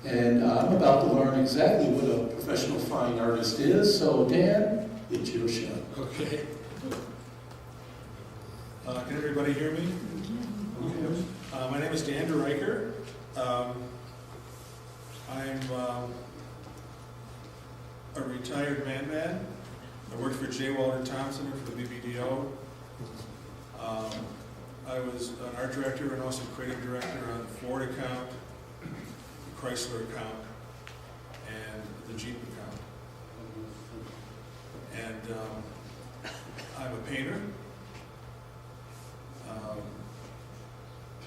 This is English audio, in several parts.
And I'm about to learn exactly what a professional fine artist is. So Dan, it's your show. Okay. Can everybody hear me? Okay. My name is Dan DeRyckere. I'm a retired Mad Man. I worked for J. Walter Thompson for the BBDO. I was an art director and also creative director on the Ford account, the Chrysler account, and the Jeep account. And I'm a painter.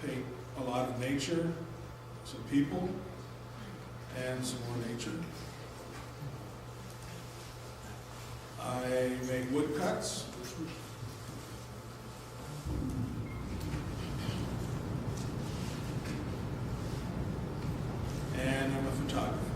Paint a lot of nature, some people, and some more nature. I make woodcuts. And I'm a photographer.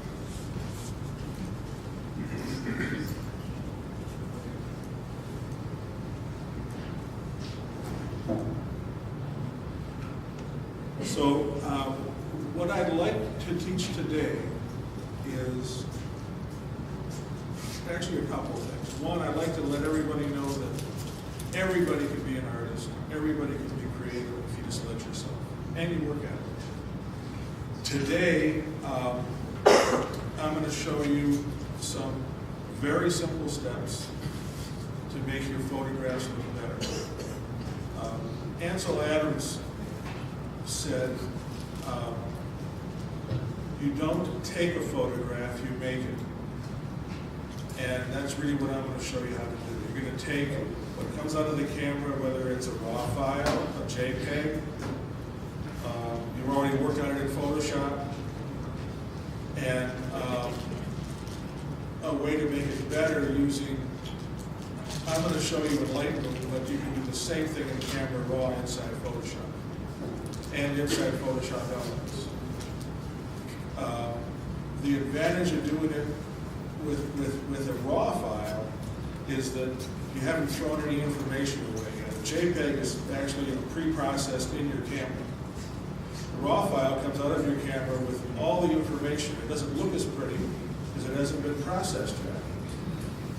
So what I'd like to teach today is actually a couple of things. One, I'd like to let everybody know that everybody can be an artist, everybody can be creative if you just let yourself, and you work at it. Today, I'm going to show you some very simple steps to make your photographs look better. Ansel Adams said, you don't take a photograph, you make it. And that's really what I'm going to show you how to do. You're going to take what comes out of the camera, whether it's a raw file, a JPEG, you've already worked on it in Photoshop, and a way to make it better using, I'm going to show you in Lightroom, but you can do the same thing in camera raw inside Photoshop and inside Photoshop elements. The advantage of doing it with a raw file is that you haven't thrown any information away yet. A JPEG is actually pre-processed in your camera. The raw file comes out of your camera with all the information. It doesn't look as pretty because it hasn't been processed yet.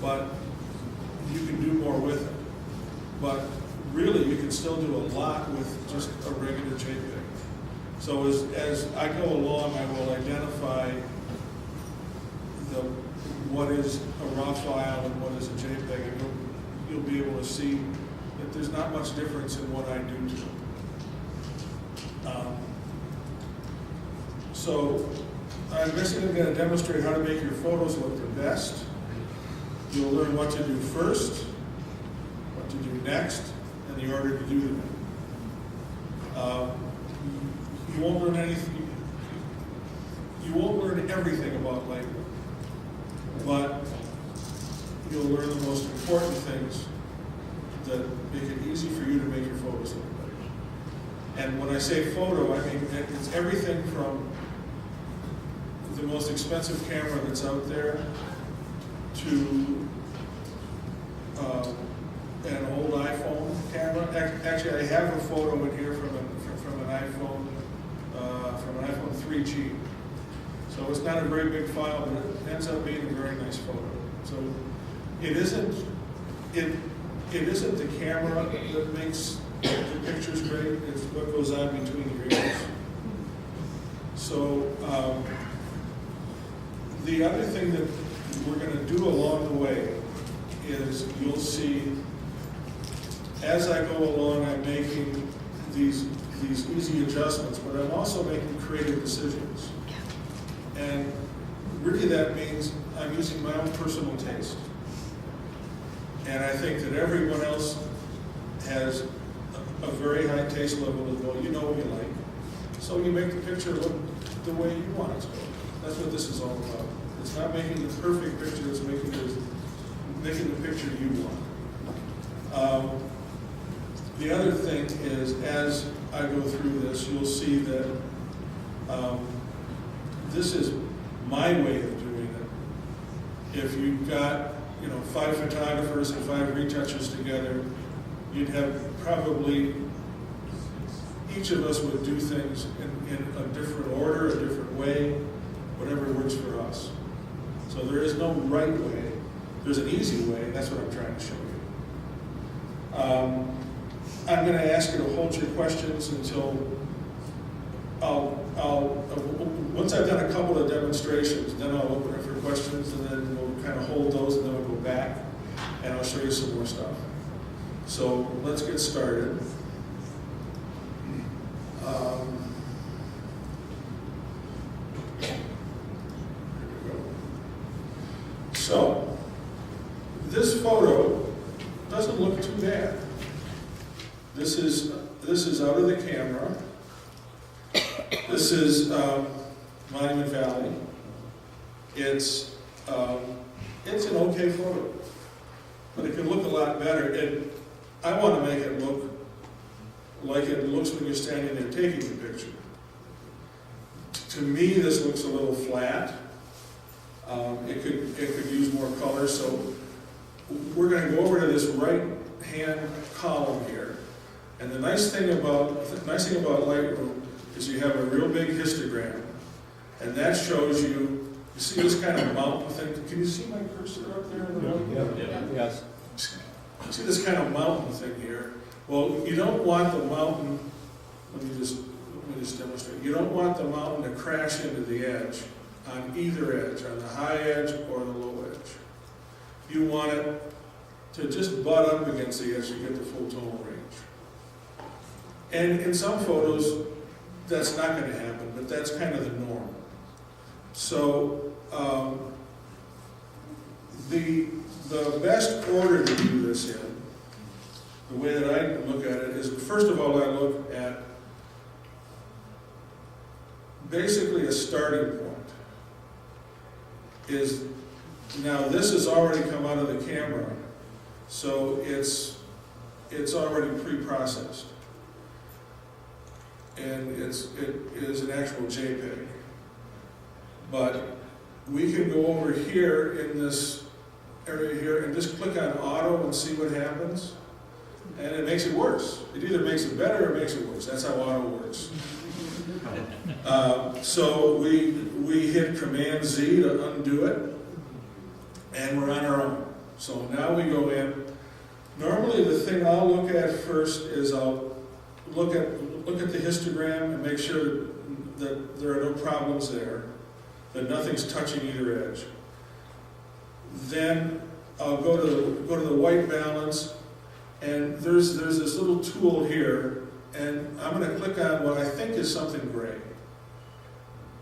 But you can do more with it. But really, you can still do a lot with just a regular JPEG. So as I go along, I will identify what is a raw file and what is a JPEG, and you'll be able to see that there's not much difference in what I do to them. So I'm basically going to demonstrate how to make your photos look the best. You'll learn what to do first, what to do next, and the order to do them. You won't learn anything. You won't learn everything about Lightroom, but you'll learn the most important things that make it easy for you to make your photos look better. And when I say photo, I mean it's everything from the most expensive camera that's out there to an old iPhone camera. Actually, I have a photo in here from an iPhone 3G. So it's not a very big file, but it ends up being a very nice photo. So it isn't the camera that makes the pictures great, it's what goes on between your ears. So the other thing that we're going to do along the way is you'll see as I go along, I'm making these easy adjustments, but I'm also making creative decisions. And really that means I'm using my own personal taste. And I think that everyone else has a very high taste level as well. You know what you like. So you make the picture look the way you want it to look. That's what this is all about. It's not making the perfect picture, it's making the picture you want. The other thing is, as I go through this, you'll see that this is my way of doing it. If you've got 5 photographers and 5 retouchers together, you'd have probably, each of us would do things in a different order, a different way. whatever works for us. So there is no right way. There's an easy way, and that's what I'm trying to show you. I'm going to ask you to hold your questions until once I've done a couple of demonstrations, then I'll open it for questions, and then we'll kind of hold those, and then we'll go back, and I'll show you some more stuff. So let's get started. So, this photo doesn't look too bad. This is out of the camera. This is Monument Valley. It's an okay photo, but it can look a lot better. And I want to make it look like it looks when you're standing there taking the picture. To me, this looks a little flat. It could use more color, so we're going to go over to this right-hand column here. And the nice thing about Lightroom is you have a real big histogram, and that shows you see this kind of mountain thing. Can you see my cursor up there in the middle? Yeah. Yes. See this kind of mountain thing here? Well, you don't want the mountain. Let me just demonstrate. You don't want the mountain to crash into the edge. On either edge, on the high edge or the low edge. You want it to just butt up against the edge to get the full tonal range. And in some photos, that's not going to happen, but that's kind of the norm. So the best order to do this in, the way that I look at it, is first of all I look at basically a starting point. Is now this has already come out of the camera, so it's already pre-processed, and it is an actual JPEG. But we can go over here in this area here and just click on auto and see what happens, and it makes it worse. It either makes it better or it makes it worse. That's how auto works. So we hit Command Z to undo it, and we're on our own. So now we go in. Normally the thing I'll look at first is I'll look at the histogram and make sure that there are no problems there, that nothing's touching either edge. Then I'll go to the white balance, and there's this little tool here, and I'm going to click on what I think is something gray,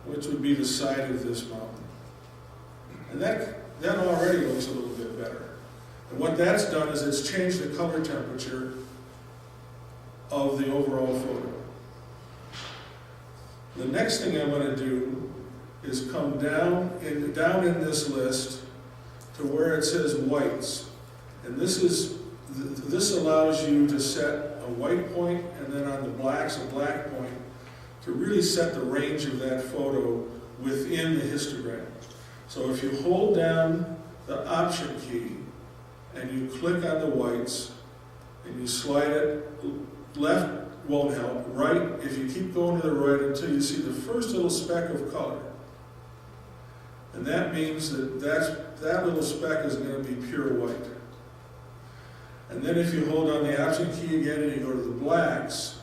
which would be the side of this mountain. And that already looks a little bit better. And what that's done is it's changed the color temperature of the overall photo. The next thing I'm going to do is come down in this list to where it says whites. And this allows you to set a white point, and then on the blacks, a black point, to really set the range of that photo within the histogram. So if you hold down the Option key and you click on the whites and you slide it, left won't help, right, if you keep going to the right until you see the first little speck of color. And that means that little speck is going to be pure white. And then if you hold on the Option key again and you go to the blacks,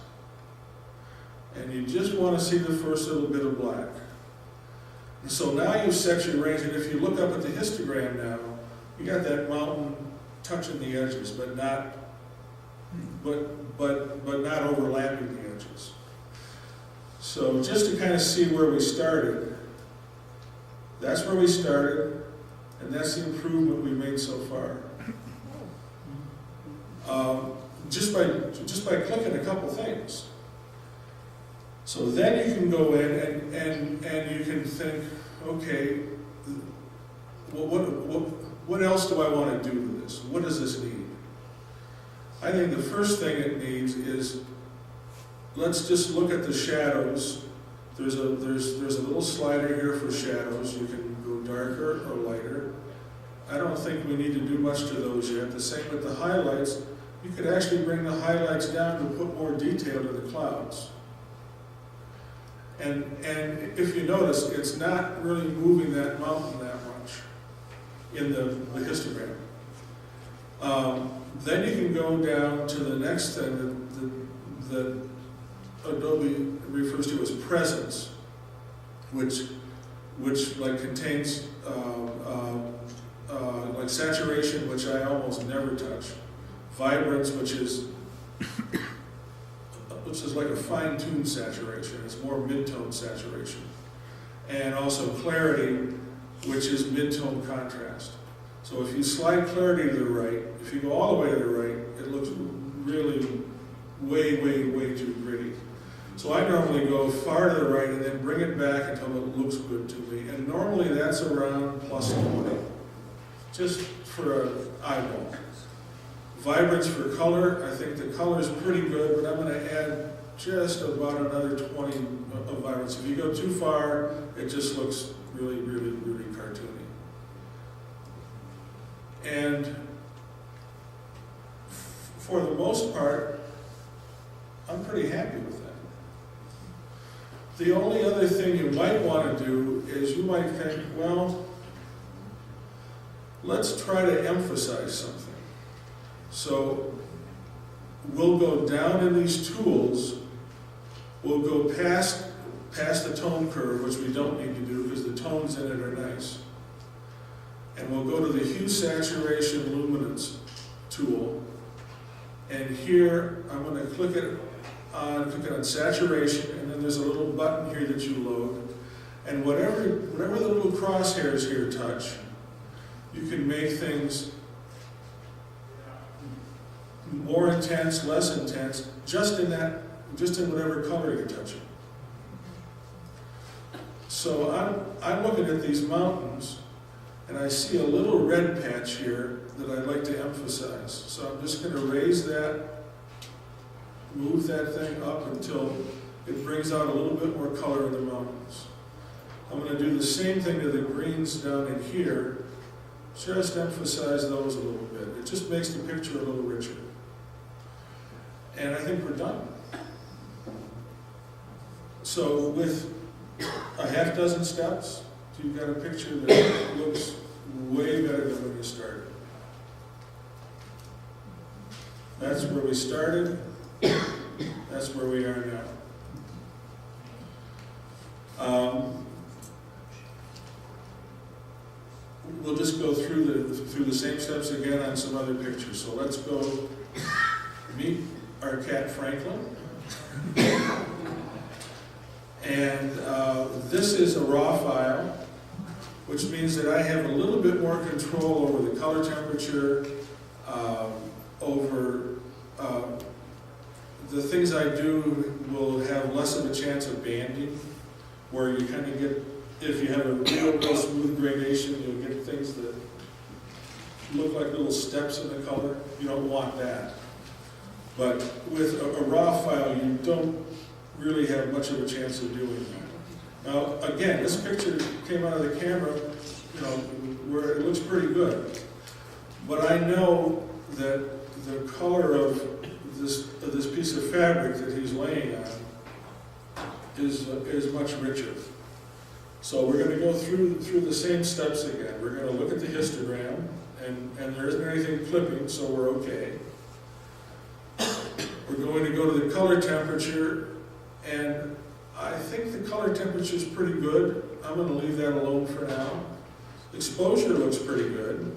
and you just want to see the first little bit of black. And so now you've set your range, and if you look up at the histogram now, you got that mountain touching the edges, but not overlapping the edges. So just to kind of see where we started, that's where we started, and that's the improvement we made so far. Just by clicking a couple things. So then you can go in and you can think, okay, what else do I want to do with this? What does this need? I think the first thing it needs is, let's just look at the shadows. There's a little slider here for shadows. You can go darker or lighter. I don't think we need to do much to those yet. The same with the highlights. You could actually bring the highlights down to put more detail to the clouds. And if you notice, it's not really moving that mountain that much in the histogram. Then you can go down to the next thing that Adobe refers to as presence, which like contains like saturation, which I almost never touch, vibrance, which is like a fine-tuned saturation. It's more mid-tone saturation, and also clarity, which is mid-tone contrast. So if you slide clarity to the right, if you go all the way to the right, it looks really way too gritty. So I normally go far to the right and then bring it back until it looks good to me. And normally that's around plus 20, just for an eyeball. Vibrance for color, I think the color is pretty good, but I'm going to add just about another 20 of vibrance. If you go too far, it just looks really cartoony. And for the most part, I'm pretty happy with that. The only other thing you might want to do is you might think, well, let's try to emphasize something. So we'll go down in these tools, we'll go past the tone curve, which we don't need to do because the tones in it are nice. And we'll go to the hue, saturation, luminance tool. And here, I'm going to click it on saturation, and then there's a little button here that you load. And whatever the little crosshairs here touch, you can make things more intense, less intense, just in whatever color you're touching. So I'm looking at these mountains, and I see a little red patch here that I'd like to emphasize. So I'm just going to raise that, move that thing up until it brings out a little bit more color in the mountains. I'm going to do the same thing to the greens down in here, just emphasize those a little bit. It just makes the picture a little richer. And I think we're done. So with a half dozen steps, you've got a picture that looks way better than when you started. That's where we started. That's where we are now. We'll just go through the same steps again on some other pictures. So let's go meet our cat Franklin. And this is a raw file, which means that I have a little bit more control over the color temperature, over the things I do will have less of a chance of banding, where you kind of get, if you have a real smooth gradation, you'll get things that look like little steps in the color. You don't want that. But with a raw file, you don't really have much of a chance of doing that. Now, again, this picture came out of the camera, where it looks pretty good. But I know that the color of this piece of fabric that he's laying on is much richer. So we're going to go through the same steps again. We're going to look at the histogram, and there isn't anything clipping, so we're okay. We're going to go to the color temperature, and I think the color temperature is pretty good. I'm going to leave that alone for now. Exposure looks pretty good.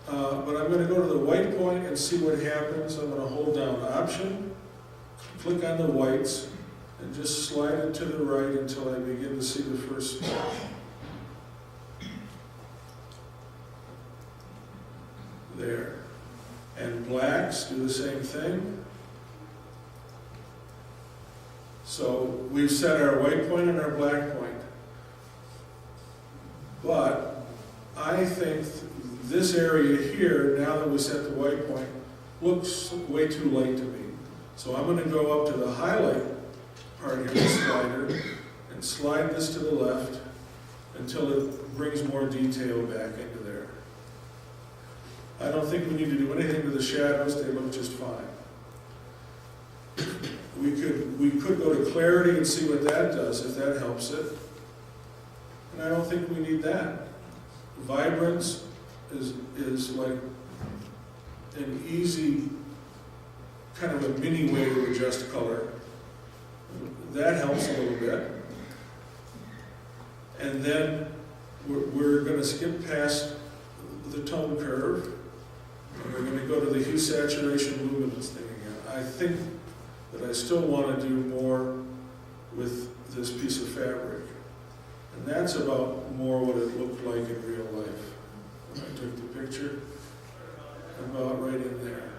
But I'm going to go to the white point and see what happens. I'm going to hold down Option, click on the whites, and just slide it to the right until I begin to see the first spot. There. And blacks do the same thing. So we've set our white point and our black point. But I think this area here, now that we set the white point, looks way too light to me. So I'm going to go up to the highlight part here, the slider, and slide this to the left until it brings more detail back into there. I don't think we need to do anything to the shadows, they look just fine. We could go to clarity and see what that does, if that helps it. And I don't think we need that. Vibrance is like an easy, kind of a mini way to adjust color. That helps a little bit. And then we're going to skip past the tone curve. And we're going to go to the hue, saturation, luminance thing again. I think that I still want to do more with this piece of fabric. And that's about more what it looked like in real life. When I took the picture, about right in there.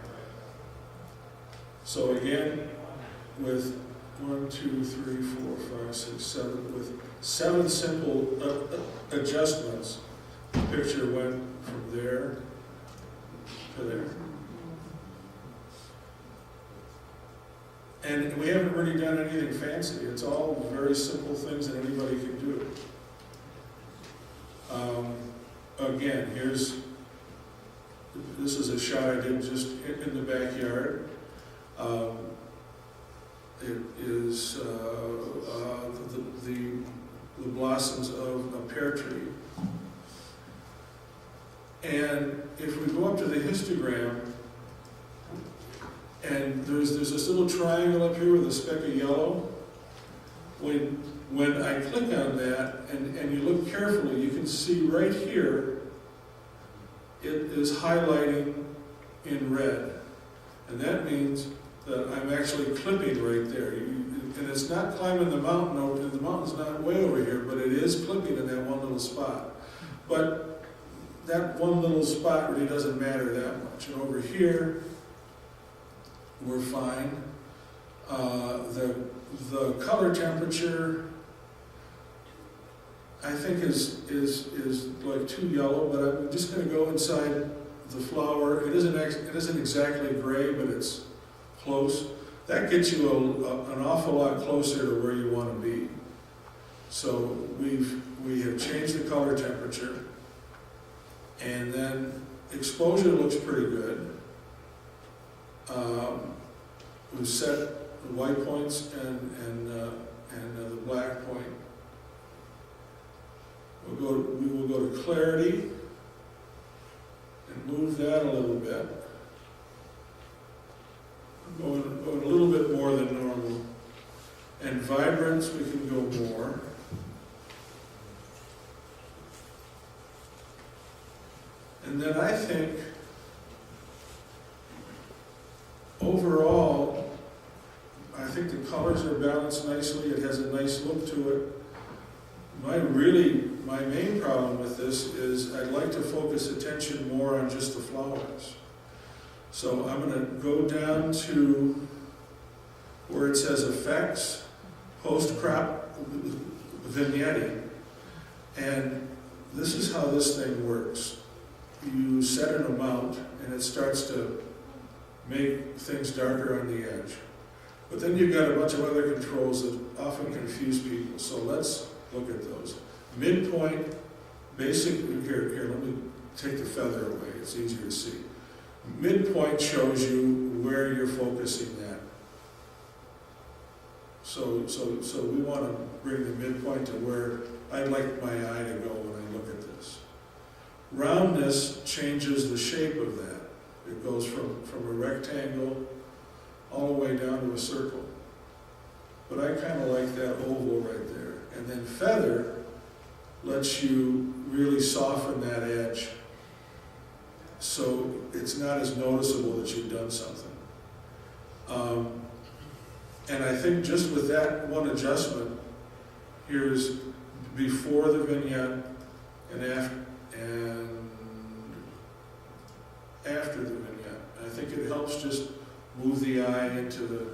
So again, with 1, 2, 3, 4, 5, 6, 7, with 7 simple adjustments, the picture went from there to there. And we haven't really done anything fancy. It's all very simple things that anybody can do. Again, this is a shot I did just in the backyard. It is the blossoms of a pear tree. And if we go up to the histogram, and there's this little triangle up here with a speck of yellow. When I click on that and you look carefully, you can see right here, it is highlighting in red. And that means that I'm actually clipping right there. And it's not climbing the mountain over, the mountain's not way over here, but it is clipping in that one little spot. But that one little spot really doesn't matter that much. And over here, we're fine. The color temperature, I think is like too yellow, but I'm just going to go inside the flower. It isn't exactly gray, but it's close. That gets you an awful lot closer to where you want to be. So we have changed the color temperature, and then exposure looks pretty good. We've set the white points and the black point. We will go to clarity and move that a little bit. Going a little bit more than normal. And vibrance, we can go more. And then I think overall, I think the colors are balanced nicely. It has a nice look to it. My main problem with this is I'd like to focus attention more on just the flowers. So I'm going to go down to where it says effects, post-crop vignetting. And this is how this thing works. You set an amount and it starts to make things darker on the edge. But then you've got a bunch of other controls that often confuse people. So let's look at those. Midpoint, basically, here, let me take the feather away. It's easier to see. Midpoint shows you where you're focusing at. So we want to bring the midpoint to where I'd like my eye to go when I look at this. Roundness changes the shape of that. It goes from a rectangle all the way down to a circle. But I kind of like that oval right there. And then feather lets you really soften that edge so it's not as noticeable that you've done something. And I think just with that one adjustment, here's before the vignette and after the vignette. I think it helps just move the eye into the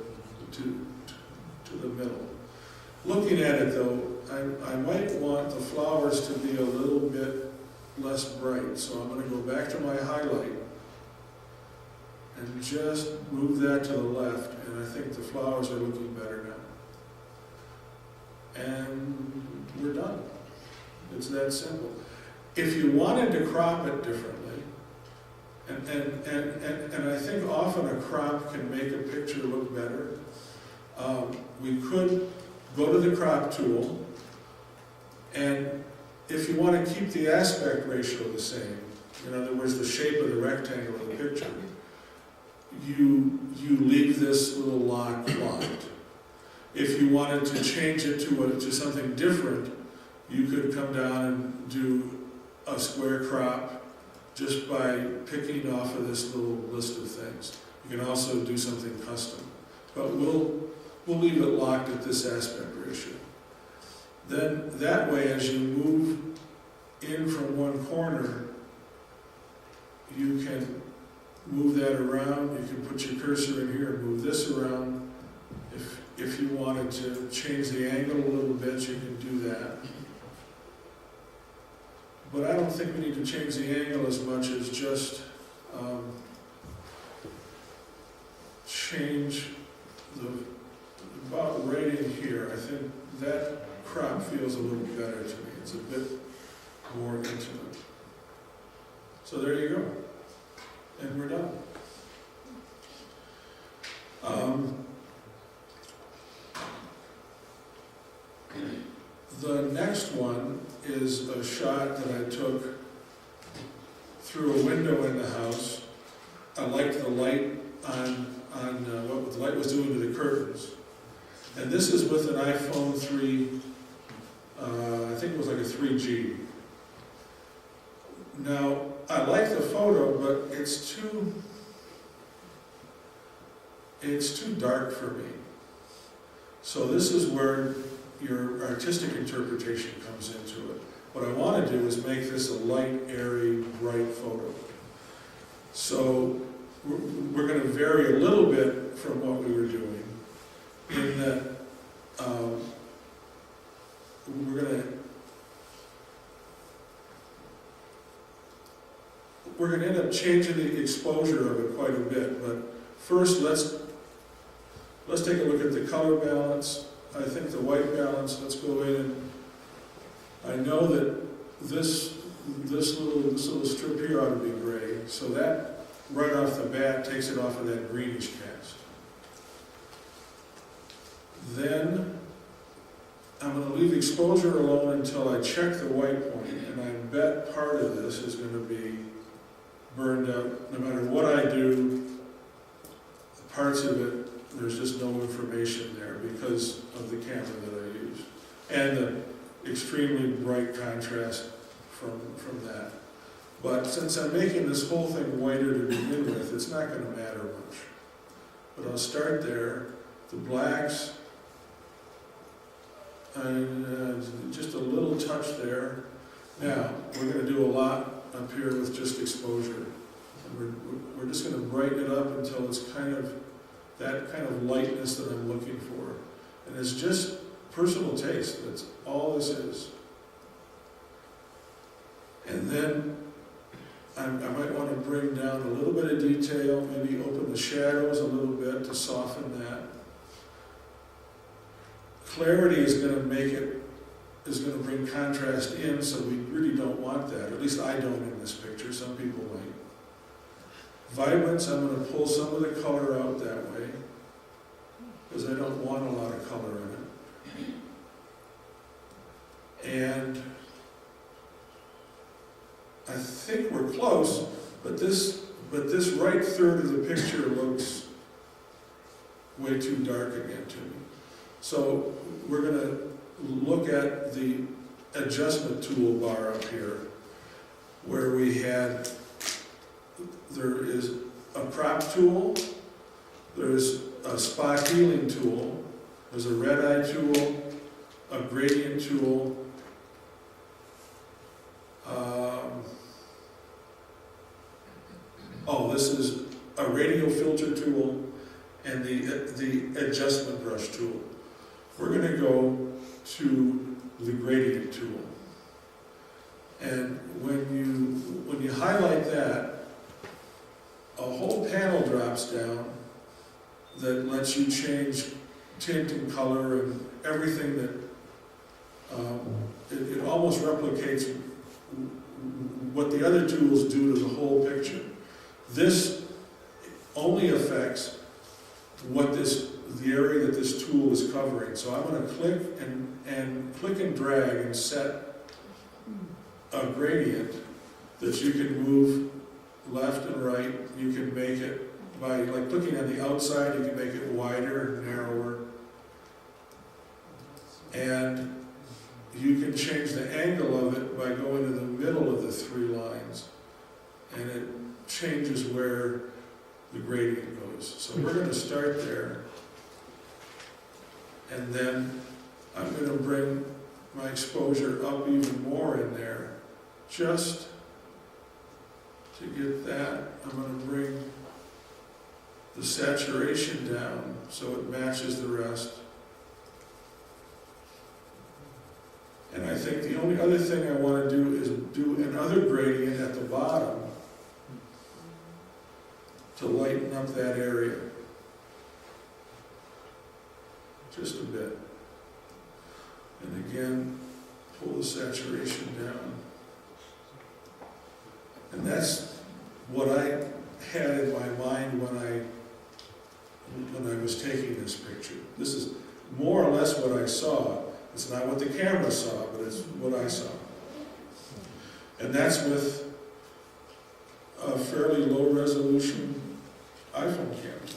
middle. Looking at it though, I might want the flowers to be a little bit less bright. So I'm going to go back to my highlight and just move that to the left. And I think the flowers are looking better now. And we're done. It's that simple. If you wanted to crop it differently, and I think often a crop can make a picture look better. We could go to the crop tool, and if you want to keep the aspect ratio the same, in other words, the shape of the rectangle of the picture, you leave this little lock locked. If you wanted to change it to something different, you could come down and do a square crop just by picking off of this little list of things. You can also do something custom, but we'll leave it locked at this aspect ratio. Then that way, as you move in from one corner, you can move that around. You can put your cursor in here and move this around. If you wanted to change the angle a little bit, you can do that. But I don't think we need to change the angle as much as just change about right in here. I think that crop feels a little better to me. It's a bit more intimate. So there you go. And we're done. The next one is a shot that I took through a window in the house. I liked the light on what the light was doing to the curtains. And this is with an iPhone 3, I think it was like a 3G. Now, I like the photo, but it's too dark for me. So this is where your artistic interpretation comes into it. What I want to do is make this a light, airy, bright photo. So we're going to vary a little bit from what we were doing in that we're going to end up changing the exposure of it quite a bit. But first, let's take a look at the color balance. I think the white balance, let's go in, and I know that this little strip here ought to be gray, so that right off the bat takes it off of that greenish cast. Then I'm going to leave exposure alone until I check the white point, and I bet part of this is going to be burned out. No matter what I do, parts of it, there's just no information there because of the camera that I use and the extremely bright contrast from that. But since I'm making this whole thing whiter to begin with, it's not going to matter much. But I'll start there. The blacks, and just a little touch there. Now, we're going to do a lot up here with just exposure. And we're just going to brighten it up until it's kind of that kind of lightness that I'm looking for. And it's just personal taste. That's all this is. And then I might want to bring down a little bit of detail, maybe open the shadows a little bit to soften that. Clarity is going to bring contrast in, so we really don't want that. At least I don't in this picture. Some people might. Vibrance, I'm going to pull some of the color out that way, because I don't want a lot of color in it. And I think we're close, but this right third of the picture looks way too dark again to me. So we're going to look at the adjustment toolbar up here, where there is a crop tool, there's a spot healing tool, there's a red eye tool, a gradient tool, this is a radial filter tool, and the adjustment brush tool. We're going to go to the gradient tool. And when you highlight that, a whole panel drops down that lets you change tint and color and everything that it almost replicates what the other tools do to the whole picture. This only affects the area that this tool is covering. So I'm going to click and drag and set a gradient that you can move left and right. You can make it by like clicking on the outside, you can make it wider, narrower. And you can change the angle of it by going to the middle of the three lines. And it changes where the gradient goes. So we're going to start there. And then I'm going to bring my exposure up even more in there. Just to get that, I'm going to bring the saturation down so it matches the rest. And I think the only other thing I want to do is do another gradient at the bottom to lighten up that area. Just a bit. And again, pull the saturation down. And that's what I had in my mind when I was taking this picture. This is more or less what I saw. It's not what the camera saw, but it's what I saw. And that's with a fairly low resolution iPhone camera.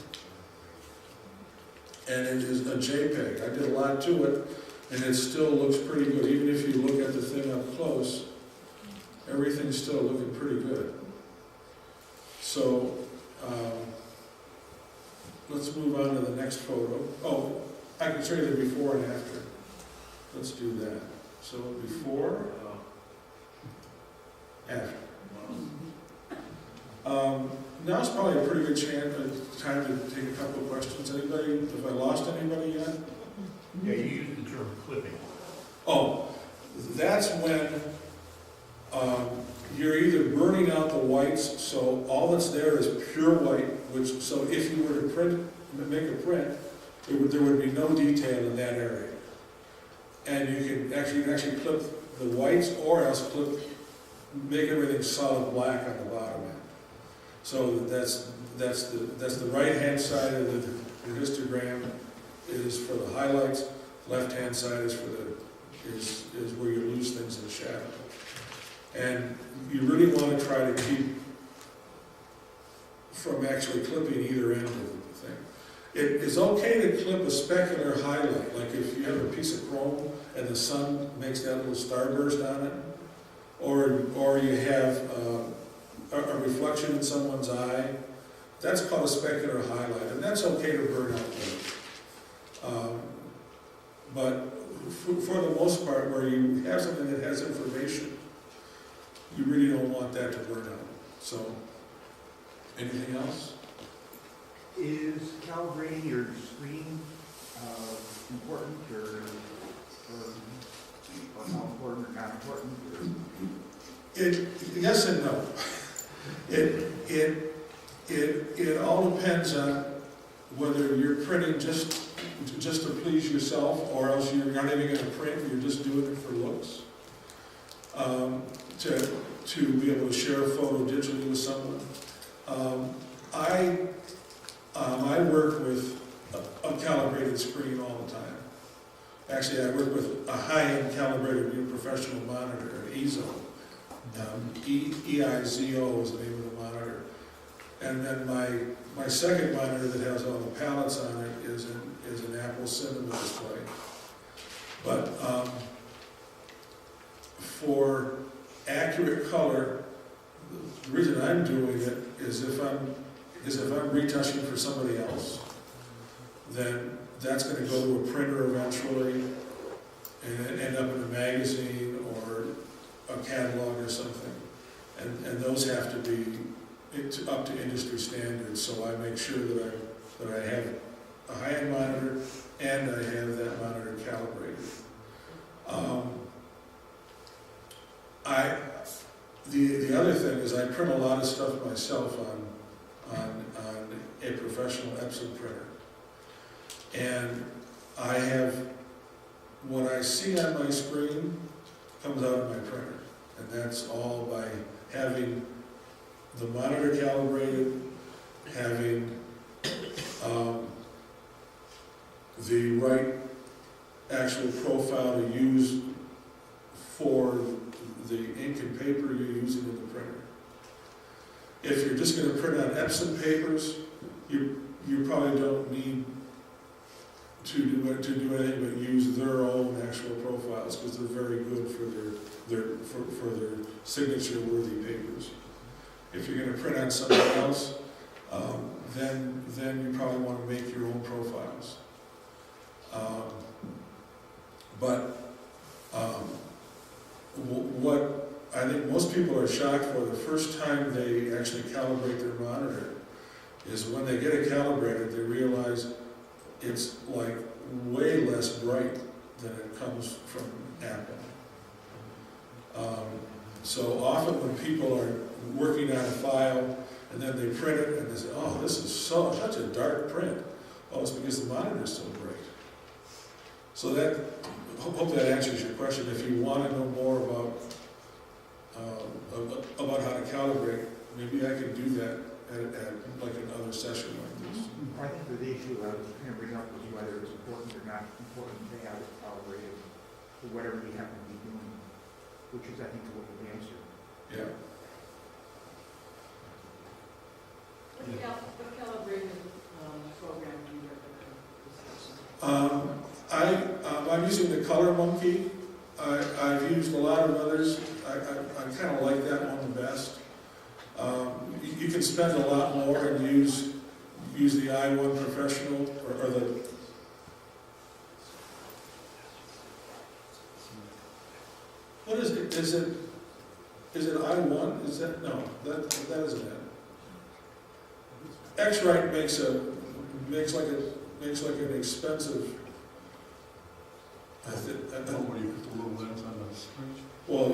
And it is a JPEG. I did a lot to it, and it still looks pretty good. Even if you look at the thing up close, everything's still looking pretty good. So, let's move on to the next photo. Oh, I can show you the before and after. Let's do that. So before, after. Now's probably a pretty good time to take a couple of questions. Anybody, have I lost anybody yet? Yeah, you used the term clipping. Oh, that's when you're either burning out the whites, so all that's there is pure white, so if you were to make a print, there would be no detail in that area. And you can actually clip the whites, or else make everything solid black on the bottom end. So that's the right-hand side of the histogram is for the highlights. Left-hand side is is where you lose things in shadow. And you really want to try to keep from actually clipping either end of the thing. It is okay to clip a specular highlight, like if you have a piece of chrome and the sun makes that little starburst on it, or you have a reflection in someone's eye. That's called a specular highlight, and that's okay to burn out later. But for the most part, where you have something that has information, you really don't want that to burn out. So, anything else? Is calibrating your screen important, or not important, or not important? Yes and no. It all depends on whether you're printing just to please yourself, or else you're not even going to print. You're just doing it for looks. To be able to share a photo digitally with someone. I work with a calibrated screen all the time. Actually, I work with a high-end calibrated new professional monitor, an EIZO. EIZO is the name of the monitor. And then my second monitor that has all the palettes on it is an Apple Cinema display. But for accurate color, the reason I'm doing it is if I'm retouching for somebody else, then that's going to go to a printer eventually and end up in a magazine or a catalog or something. And those have to be up to industry standards, so I make sure that I have a high-end monitor and I have that monitor calibrated. The other thing is I print a lot of stuff myself on a professional Epson printer. And I have, what I see on my screen comes out of my printer. And that's all by having the monitor calibrated, having the right actual profile to use for the ink and paper you're using in the printer. If you're just going to print on Epson papers, you probably don't need to do anything but use their own actual profiles, because they're very good for their signature-worthy papers. If you're going to print on something else, then you probably want to make your own profiles. What I think most people are shocked for the first time they actually calibrate their monitor is when they get it calibrated, they realize it's like way less bright than it comes from Apple. So often when people are working on a file and then they print it and they say, oh, this is such a dark print. Oh, it's because the monitor is so bright. So that, hope that answers your question. If you want to know more about how to calibrate, maybe I could do that at like another session like this. I think the issue I was trying to bring up was whether it's important or not important to have it calibrated for whatever you happen to be doing, which is, I think, what you answered. Yeah. What calibrated program do you recommend? I'm using the Color Monkey. I've used a lot of others. I kind of like that one the best. You can spend a lot more and use the i1 Professional or the. What is it? Is it i1? Is that no? That isn't it. X-Rite makes like an expensive. Where you put the little lens on the screen? Well,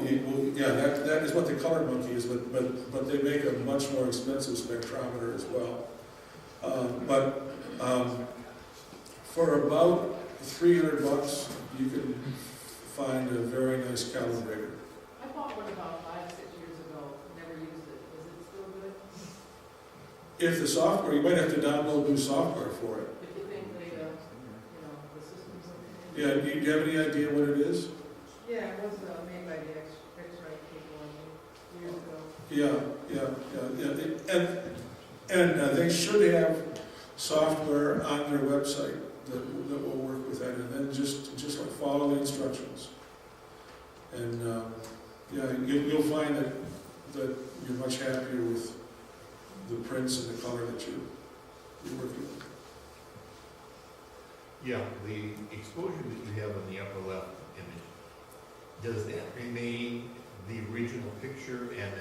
yeah, that is what the Color Monkey is, but they make a much more expensive spectrometer as well. For about $300, you can find a very nice calibrator. I bought one about 5-6 years ago, never used it. Is it still good? If the software, you might have to download new software for it. If you think they, the system's okay? Yeah, do you have any idea what it is? Yeah, it was made by the X-Rite people years ago. Yeah. And they should have software on their website that will work with that, and then just like follow the instructions. And you'll find that you're much happier with the prints and the color that you're working with. Yeah, the exposure that you have on the upper left image, does that remain the original picture and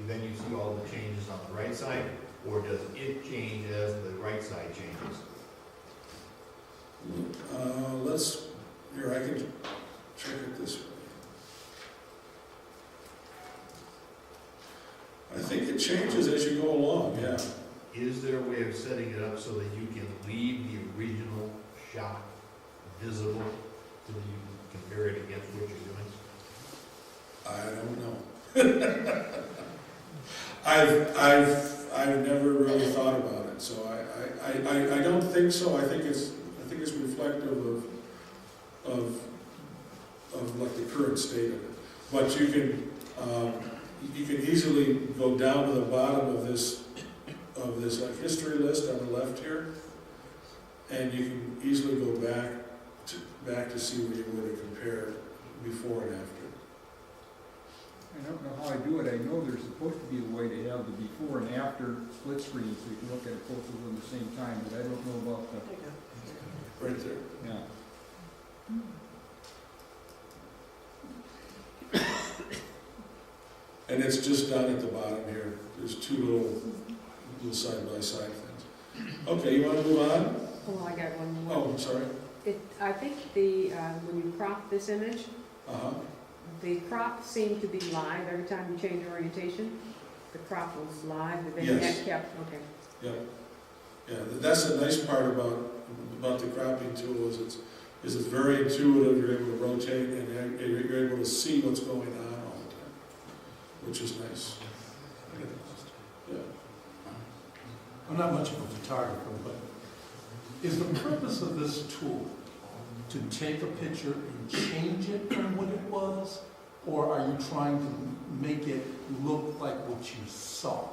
then you see all the changes on the right side, or does it change as the right side changes? I can check it this way. I think it changes as you go along, yeah. Is there a way of setting it up so that you can leave the original shot visible so that you can compare it against what you're doing? I don't know. I've never really thought about it, so I don't think so. I think it's reflective of like the current state of it. But you can easily go down to the bottom of this like history list on the left here, and you can easily go back to see where you would have compared before and after. I don't know how I do it. I know there's supposed to be a way to have the before and after split screen so you can look at both of them at the same time, but I don't know about the, Right there. yeah. And it's just down at the bottom here. There's two little side-by-side things. Okay, you want to move on? Oh, I got one more. Oh, I'm sorry. I think when you crop this image, Uh-huh. the crop seemed to be live every time you change orientation. The crop was live, but then Yes. that kept, okay. Yeah, that's the nice part about the cropping tool is it's very intuitive. You're able to rotate and you're able to see what's going on all the time, which is nice. Yeah. I'm not much of a photographer, but Is the purpose of this tool to take a picture and change it from what it was? Or are you trying to make it look like what you saw?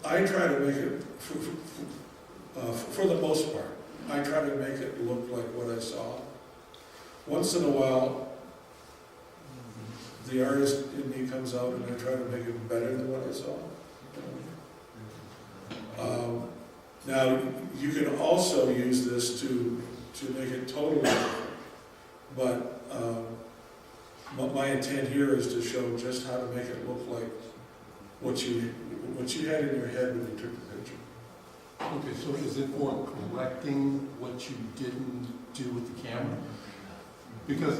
I try to make it, for the most part, I try to make it look like what I saw. Once in a while, the artist in me comes out and I try to make it better than what I saw. Now, you can also use this to make it totally different, but my intent here is to show just how to make it look like what you had in your head when you took the picture. Okay, so is it for correcting what you didn't do with the camera? Because,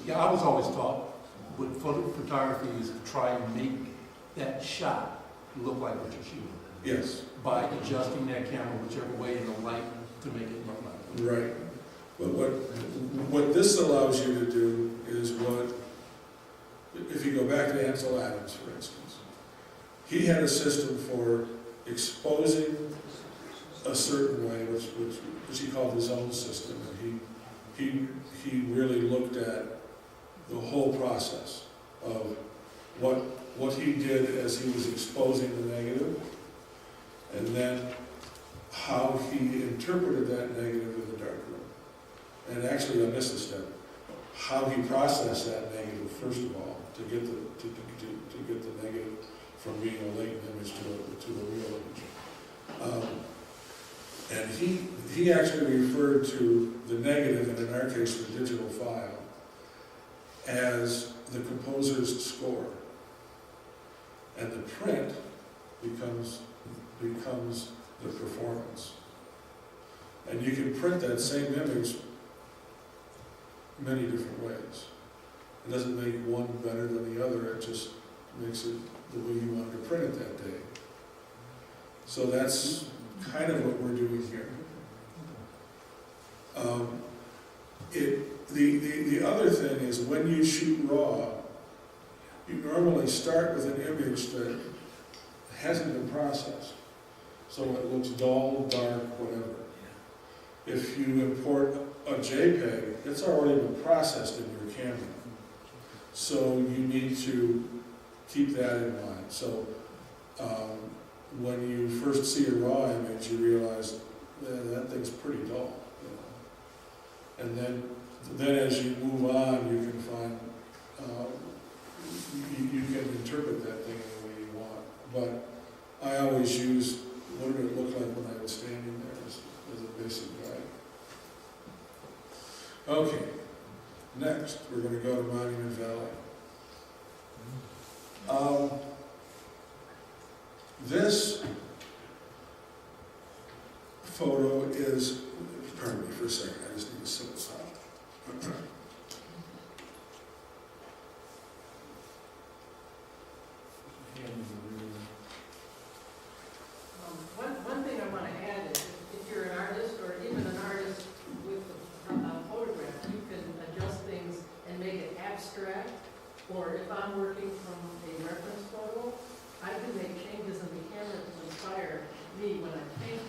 I was always taught with photography is to try and make that shot look like what you're shooting. Yes. By adjusting that camera whichever way in the light to make it look like. Right. But what this allows you to do is if you go back to Ansel Adams, for instance, he had a system for exposing a certain way, which he called his own system, and he really looked at the whole process of what he did as he was exposing the negative, and then how he interpreted that negative in the darkroom. And actually, I missed a step. How he processed that negative, first of all, to get the negative from being a latent image to a real image. And he actually referred to the negative, and in our case, the digital file, as the composer's score. And the print becomes the performance. And you can print that same image many different ways. It doesn't make one better than the other, it just makes it the way you want to print it that day. So that's kind of what we're doing here. The other thing is when you shoot raw, you normally start with an image that hasn't been processed. So it looks dull, dark, whatever. If you import a JPEG, it's already been processed in your camera. So you need to keep that in mind. So when you first see a raw image, you realize that thing's pretty dull. And then as you move on, you can find, you can interpret that thing any way you want. But I always use what did it look like when I was standing there as a basic guide. Okay, next we're going to go to Monument Valley. This photo is, pardon me for a second, I just need to sit this out. One thing I want to add is if you're an artist or even an artist with a photograph, you can adjust things and make it abstract. Or if I'm working from a reference photo, I can make changes in the camera to inspire me when I paint it.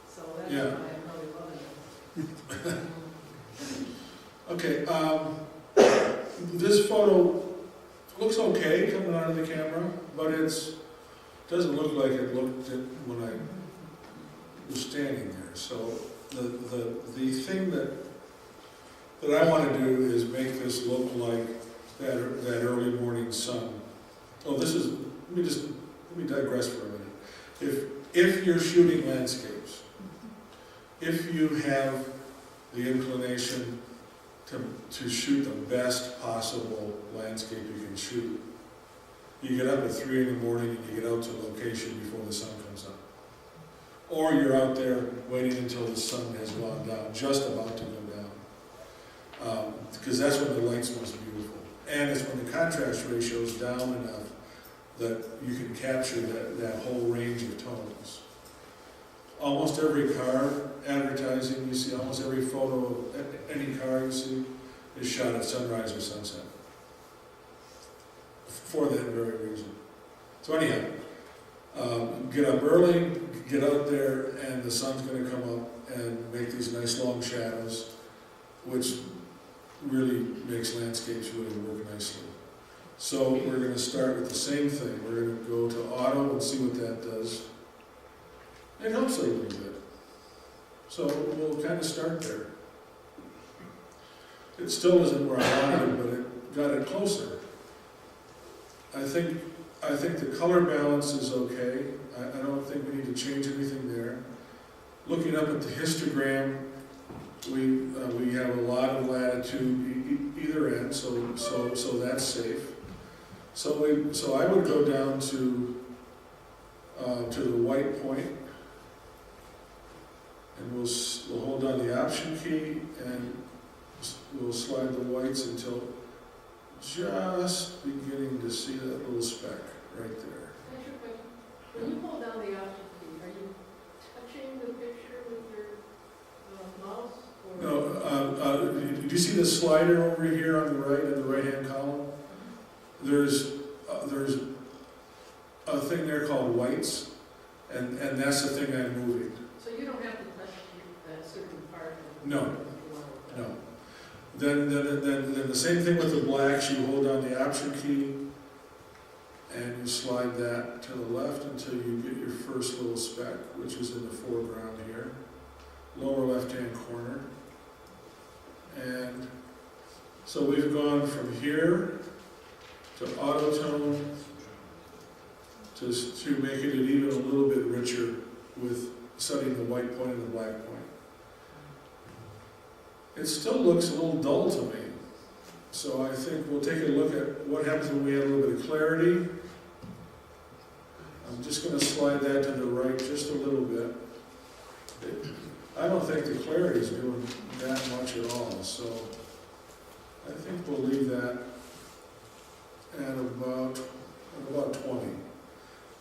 So that's why I'm really loving it. Okay, this photo looks okay coming out of the camera, but it doesn't look like it looked when I was standing there. So the thing that I want to do is make this look like that early morning sun. Oh, let me digress for a minute. If you're shooting landscapes, if you have the inclination to shoot the best possible landscape you can shoot, you get up at 3 in the morning and you get out to a location before the sun comes up. Or you're out there waiting until the sun has gone down, just about to go down. Because that's when the light's most beautiful. And it's when the contrast ratio is down enough that you can capture that whole range of tones. Almost every car advertising you see, almost every photo of any car you see is shot at sunrise or sunset. For that very reason. So anyhow, get up early, get out there and the sun's gonna come up and make these nice long shadows, which really makes landscapes really work nicely. So we're gonna start with the same thing. We're gonna go to auto and see what that does. It helps a little bit. So we'll kind of start there. It still isn't where I wanted it, but it got it closer. I think the color balance is okay. I don't think we need to change anything there. Looking up at the histogram, we have a lot of latitude either end, so that's safe. So I would go down to the white point, and we'll hold down the Option key, and we'll slide the whites until just beginning to see that little speck right there. That's your question. When you hold down the Option key, are you touching the picture with your mouse? Or? No, did you see the slider over here on the right, in the right-hand column? There's a thing there called whites, and that's the thing I'm moving. So you don't have to touch that certain part of the No. picture? No. Then the same thing with the blacks. You hold down the Option key, and you slide that to the left until you get your first little speck, which is in the foreground here, lower left-hand corner. And so we've gone from here to autotone to making it even a little bit richer with setting the white point and the black point. It still looks a little dull to me. So I think we'll take a look at what happens when we add a little bit of clarity. I'm just going to slide that to the right just a little bit. I don't think the clarity is doing that much at all, so I think we'll leave that at about 20.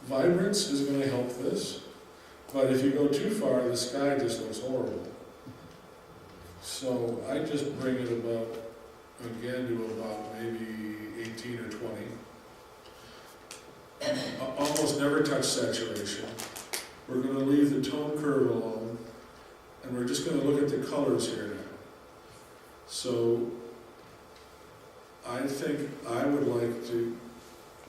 Vibrance is going to help this, but if you go too far, the sky just looks horrible. So I just bring it about, again, to about maybe 18 or 20. Almost never touch saturation. We're going to leave the tone curve alone, and we're just going to look at the colors here now. So I think I would like to,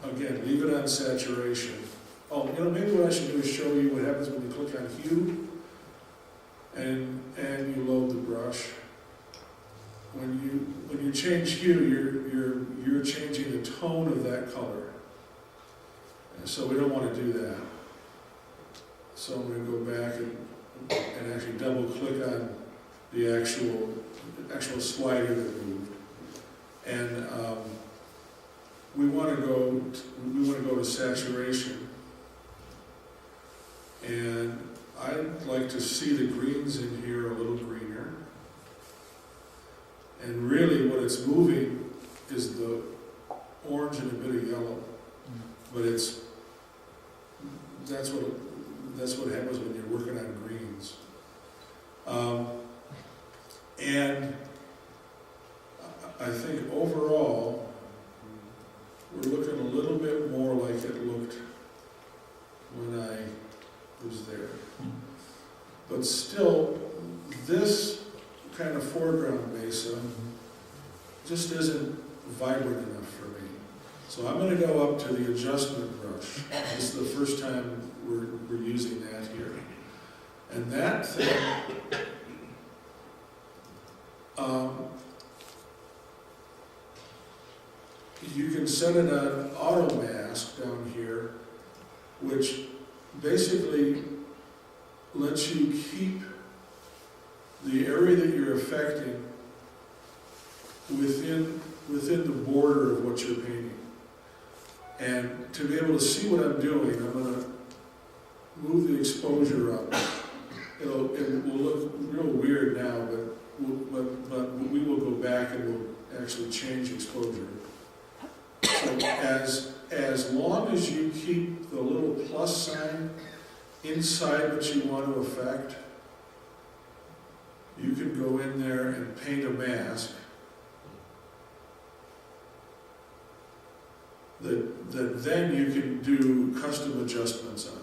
again, leave it on saturation. Oh, maybe what I should do is show you what happens when you click on hue, and you load the brush. When you change hue, you're changing the tone of that color. And so we don't want to do that. So I'm going to go back and actually double click on the actual slider that moved. And we want to go to saturation. And I'd like to see the greens in here a little greener. And really what it's moving is the orange and a bit of yellow. But that's what happens when you're working on greens. And I think overall, we're looking a little bit more like it looked when I was there. But still, this kind of foreground mesa just isn't vibrant enough for me. So I'm going to go up to the adjustment brush. This is the first time we're using that here. And that thing, you can set it on auto mask down here, which basically lets you keep the area that you're affecting within the border of what you're painting. And to be able to see what I'm doing, I'm going to move the exposure up. It will look real weird now, but we will go back and we'll actually change exposure. So as long as you keep the little plus sign inside what you want to affect, you can go in there and paint a mask that then you can do custom adjustments on.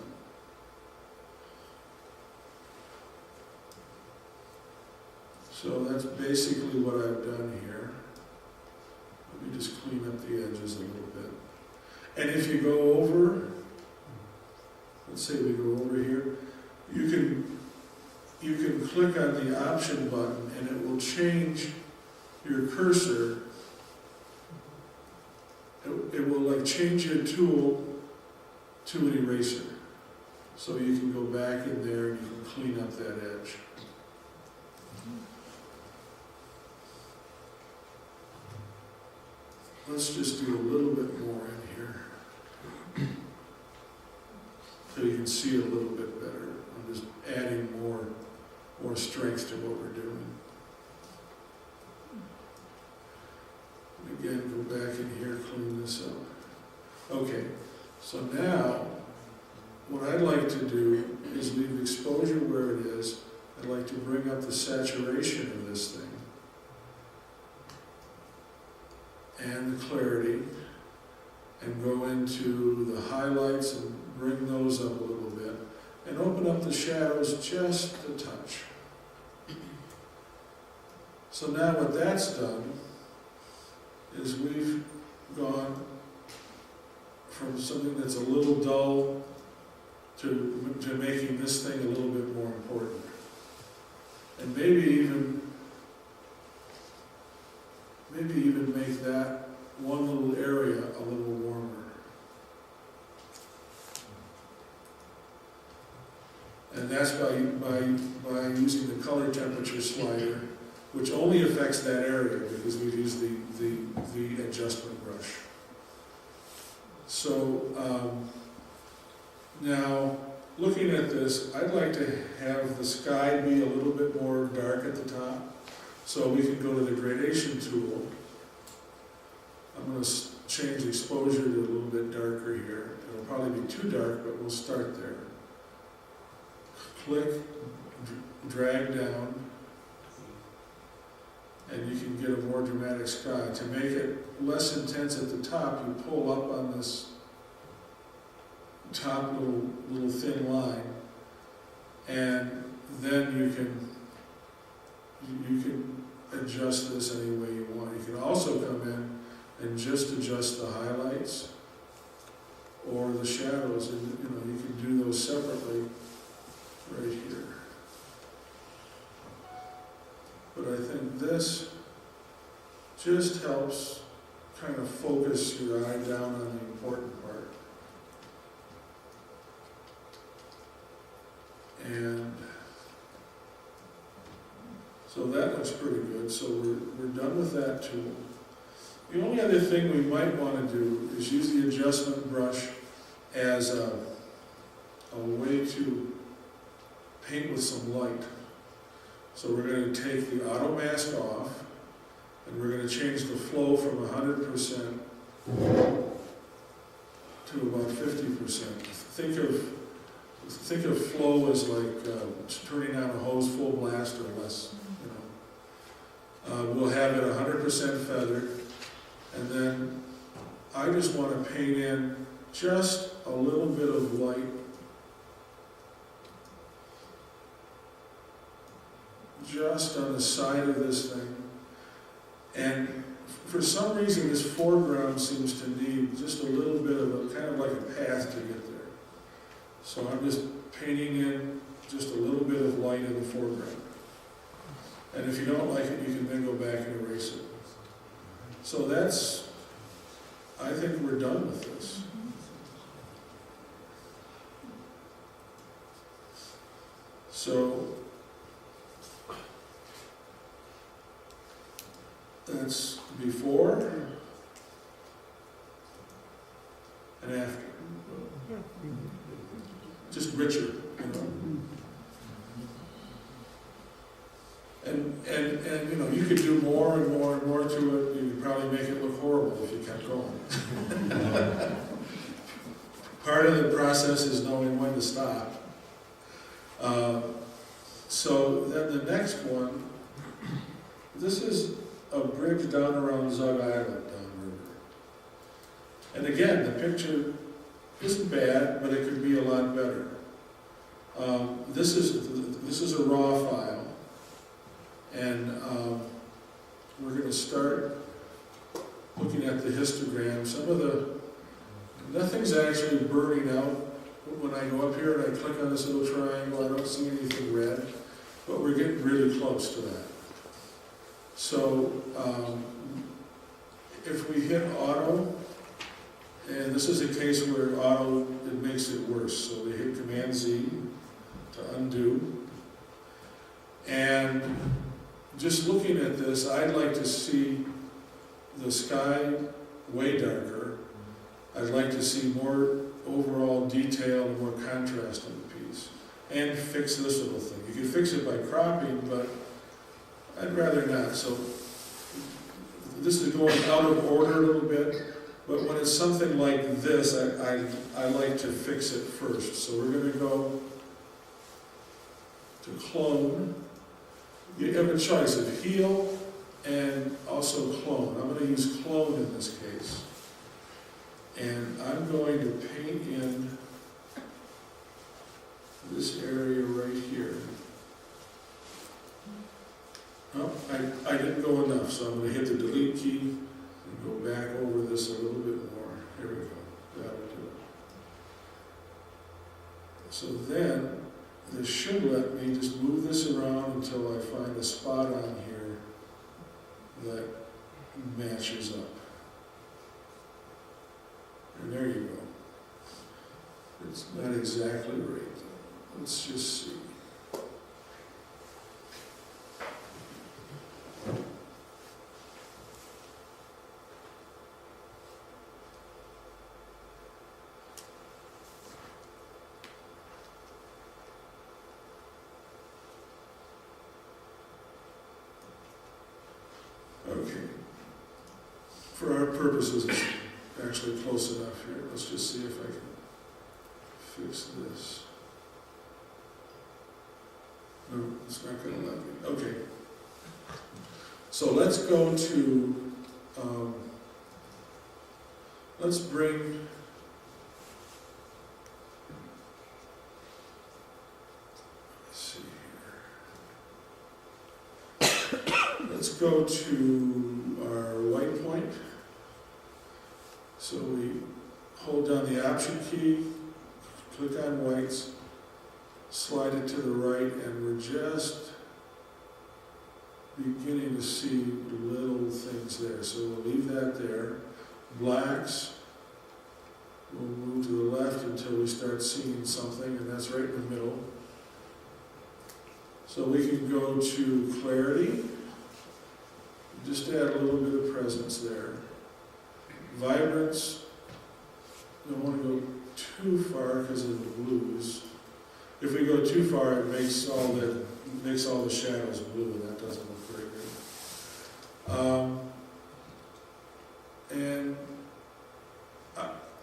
So that's basically what I've done here. Let me just clean up the edges a little bit. And if you go over, let's say we go over here, you can click on the option button and it will change your cursor. It will like change your tool to an eraser. So you can go back in there and you can clean up that edge. Let's just do a little bit more in here. So you can see a little bit better. I'm just adding more strength to what we're doing. And again, go back in here, clean this up. Okay, so now, what I'd like to do is leave exposure where it is. I'd like to bring up the saturation of this thing. And the clarity. And go into the highlights and bring those up a little bit. And open up the shadows just a touch. So now what that's done is we've gone from something that's a little dull to making this thing a little bit more important. And maybe even make that one little area a little warmer. And that's by using the color temperature slider, which only affects that area because we've used the adjustment brush. So now, looking at this, I'd like to have the sky be a little bit more dark at the top. So we can go to the gradation tool. I'm going to change the exposure to a little bit darker here. It'll probably be too dark, but we'll start there. Click, drag down, and you can get a more dramatic sky. To make it less intense at the top, you pull up on this top little thin line, and then you can adjust this any way you want. You can also come in and just adjust the highlights or the shadows, and you can do those separately right here. But I think this just helps kind of focus your eye down on the important part. And so that looks pretty good. So we're done with that tool. The only other thing we might want to do is use the adjustment brush as a way to paint with some light. So we're going to take the auto mask off, and we're going to change the flow from 100% to about 50%. Think of flow as like turning on a hose full blast or less. We'll have it 100% feathered, and then I just want to paint in just a little bit of light, just on the side of this thing. And for some reason, this foreground seems to need just a little bit of a kind of like a path to get there. So I'm just painting in just a little bit of light in the foreground. And if you don't like it, you can then go back and erase it. So I think we're done with this. So that's before and after. Just richer, And you could do more and more and more to it. You could probably make it look horrible if you kept going. Part of the process is knowing when to stop. So then the next one, this is a bridge down around Zug Island downriver. And again, the picture isn't bad, but it could be a lot better. This is a raw file, and can start looking at the histogram. Some of nothing's actually burning out. When I go up here and I click on this little triangle, I don't see anything red, but we're getting really close to that. So if we hit auto, and this is a case where auto, it makes it worse. So we hit Command Z to undo. And just looking at this, I'd like to see the sky way darker. I'd like to see more overall detail and more contrast in the piece. And fix this little thing. You can fix it by cropping, but I'd rather not. So this is going out of order a little bit, but when it's something like this, I like to fix it first. So we're going to go to clone. You have a choice of heal and also clone. I'm going to use clone in this case. And I'm going to paint in this area right here. Oh, I didn't go enough, so I'm going to hit the delete key and go back over this a little bit more. Here we go. That'll do it. So then, this should let me just move this around until I find a spot on here that matches up. And there you go. It's not exactly right. Let's just see. Okay. For our purposes, it's actually close enough here. Let's just see if I can fix this. No, it's not going to let me. Okay. So let's go to, let's bring, let's see here. Let's go to our white point. So we hold down the Option key, click on whites, slide it to the right, and we're just beginning to see little things there. So we'll leave that there. Blacks, we'll move to the left until we start seeing something, and that's right in the middle. So we can go to clarity, just add a little bit of presence there. Vibrance, don't want to go too far because of the blues. If we go too far, it makes all the shadows blue, and that doesn't look very good. And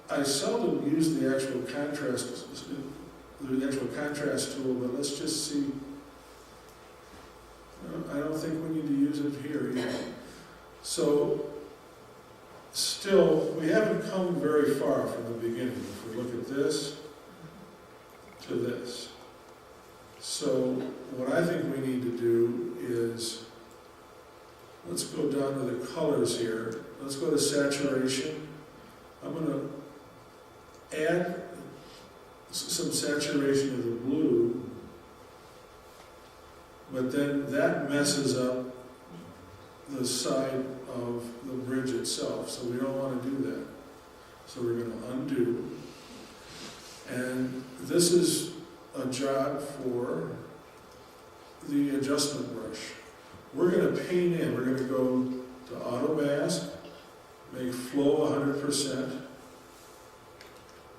I seldom use the actual contrast tool, but let's just see. I don't think we need to use it here either. So, still, we haven't come very far from the beginning. If we look at this to this. So, what I think we need to do is, let's go down to the colors here. Let's go to saturation. I'm going to add some saturation of the blue, but then that messes up the side of the bridge itself, so we don't want to do that. So we're going to undo. And this is a job for the adjustment brush. We're going to paint in, we're going to go to Auto Mask, make flow 100%,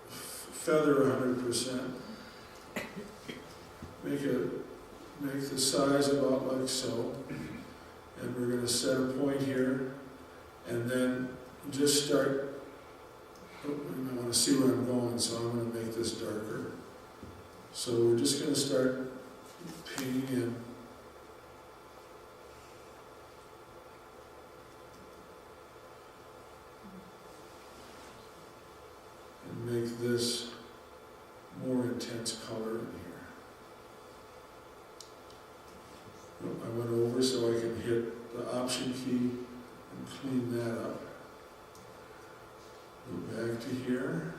feather 100%, make the size about like so, and we're going to set a point here, and then just start, I want to see where I'm going, so I'm going to make this darker. So we're just going to start painting in. And make this more intense color in here. I went over so I can hit the Option key clean that up. Go back to here.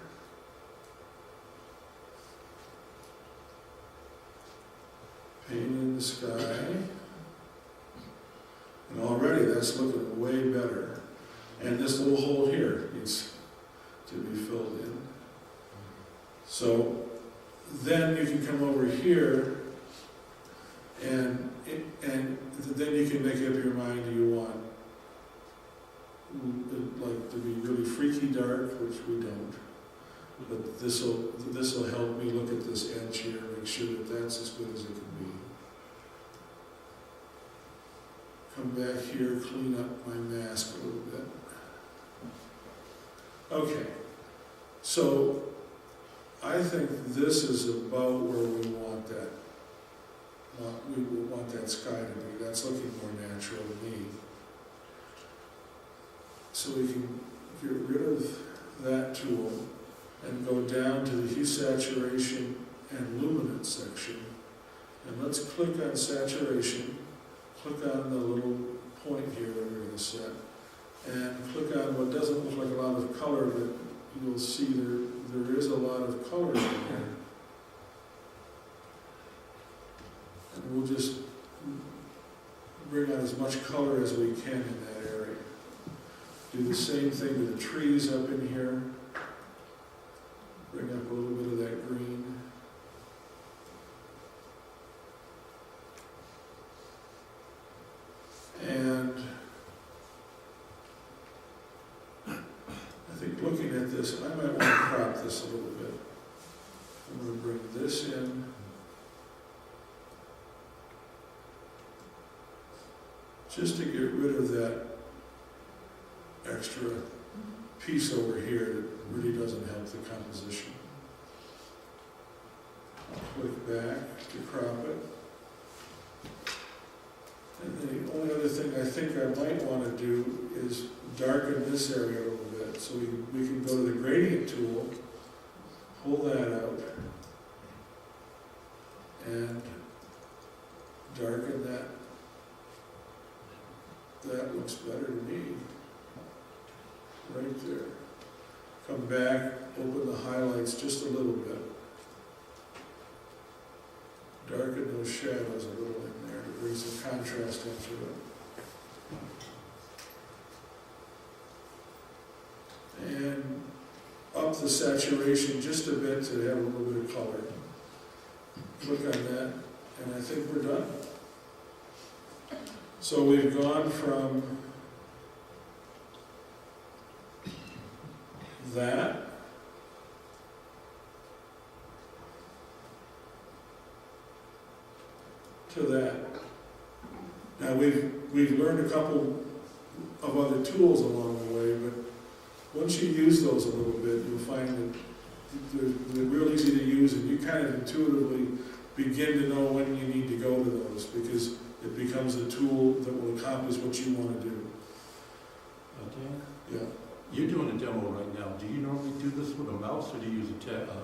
Paint in the sky. And already that's looking way better. And this little hole here needs to be filled in. So then you can come over here and then you can make up your mind, do you want like to be really freaky dark, which we don't. But this'll help me look at this edge here, make sure that that's as good as it can be. Come back here, clean up my mask a little bit. Okay, so I think this is about where we want that. We want that sky to be. That's looking more natural to me. So we can get rid of that tool and go down to the hue, saturation, and luminance section. And let's click on saturation, click on the little point here that we're going to set, and click on what doesn't look like a lot of color, but you'll see there is a lot of color in there. And we'll just bring on as much color as we can in that area. Do the same thing with the trees up in here. Bring up a little bit of that green. And I think looking at this, I might want to crop this a little bit. I'm going to bring this in. Just to get rid of that extra piece over here that really doesn't help the composition. I'll click back to crop it. And the only other thing I think I might want to do is darken this area a little bit. So we can go to the gradient tool, pull that out, and darken that. That looks better to me. Right there. Come back, open the highlights just a little bit. Darken those shadows a little in there to bring some contrast into it. And up the saturation just a bit to have a little bit of color. Click on that, and I think we're done. So we've gone from that to that. Now we've learned a couple of other tools along the way, but once you use those a little bit, you'll find that they're real easy to use, and you kind of intuitively begin to know when you need to go to those, because it becomes a tool that will accomplish what you want to do. Dan, Yeah. you're doing a demo right now. Do you normally do this with a mouse, or do you use a tablet?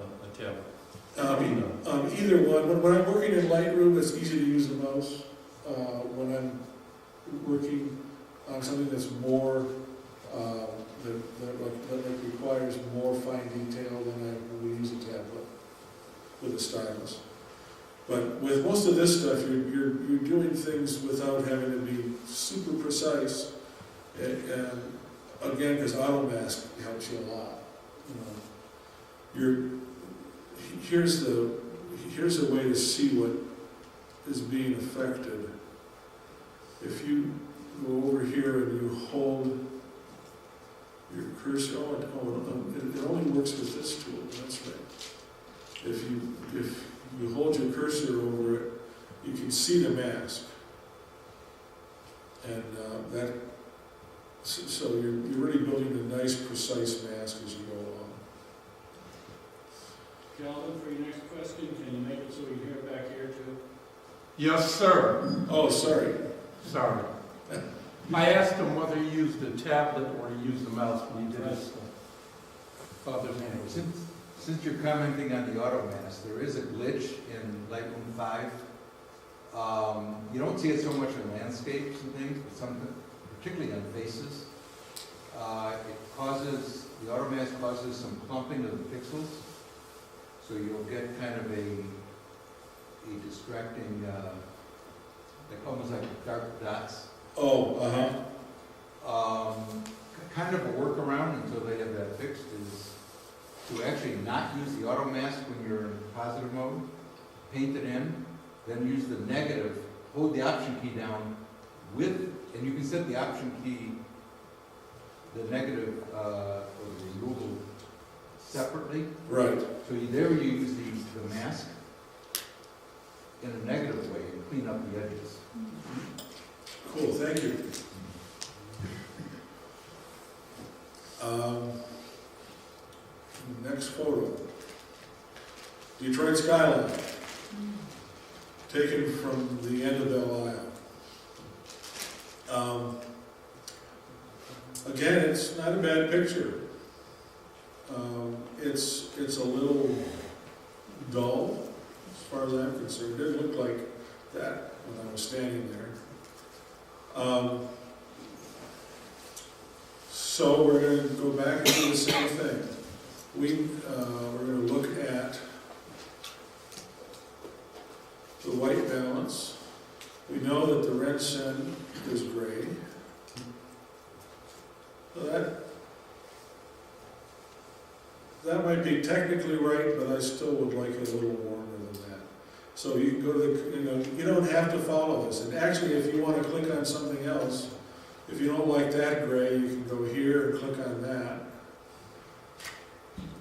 Either one. When I'm working in Lightroom, it's easy to use a mouse. When I'm working on something that's more that requires more fine detail, then we use a tablet with a stylus. But with most of this stuff, you're doing things without having to be super precise. And again, because AutoMask helps you a lot. Here's a way to see what is being affected. If you go over here and you hold your cursor, it only works with this tool. That's right. If you hold your cursor over it, you can see the mask, and so you're really building a nice, precise mask as you go along. Calvin, for your next question, can you make it so we can hear it back here too? Yes, sir. Oh, sorry. Sorry. I asked him whether he used a tablet or he used the mouse when he did his Father's Day. Since you're commenting on the AutoMask, there is a glitch in Lightroom 5. You don't see it so much in landscapes and things, but particularly on faces. The auto mask causes some clumping of the pixels, so you'll get kind of a distracting, like almost like dark dots. Oh, Kind of a workaround until they have that fixed is to actually not use the auto mask when you're in positive mode, paint it in, then use the negative, hold the option key down with, and you can set the option key, the negative or the removal separately. right. So there you use the mask in a negative way and clean up the edges. Cool, thank you. Next photo. Detroit skyline, taken from the end of Belle Isle. Again, it's not a bad picture. It's a little dull, as far as I'm concerned. It didn't look like that when I was standing there. So we're going to go back and do the same thing. We're going to look at the white balance. We know that the red send is gray. So that might be technically right, but I still would like it a little warmer than that. So you can go to the, you don't have to follow this. And actually, if you want to click on something else, if you don't like that gray, you can go here and click on that.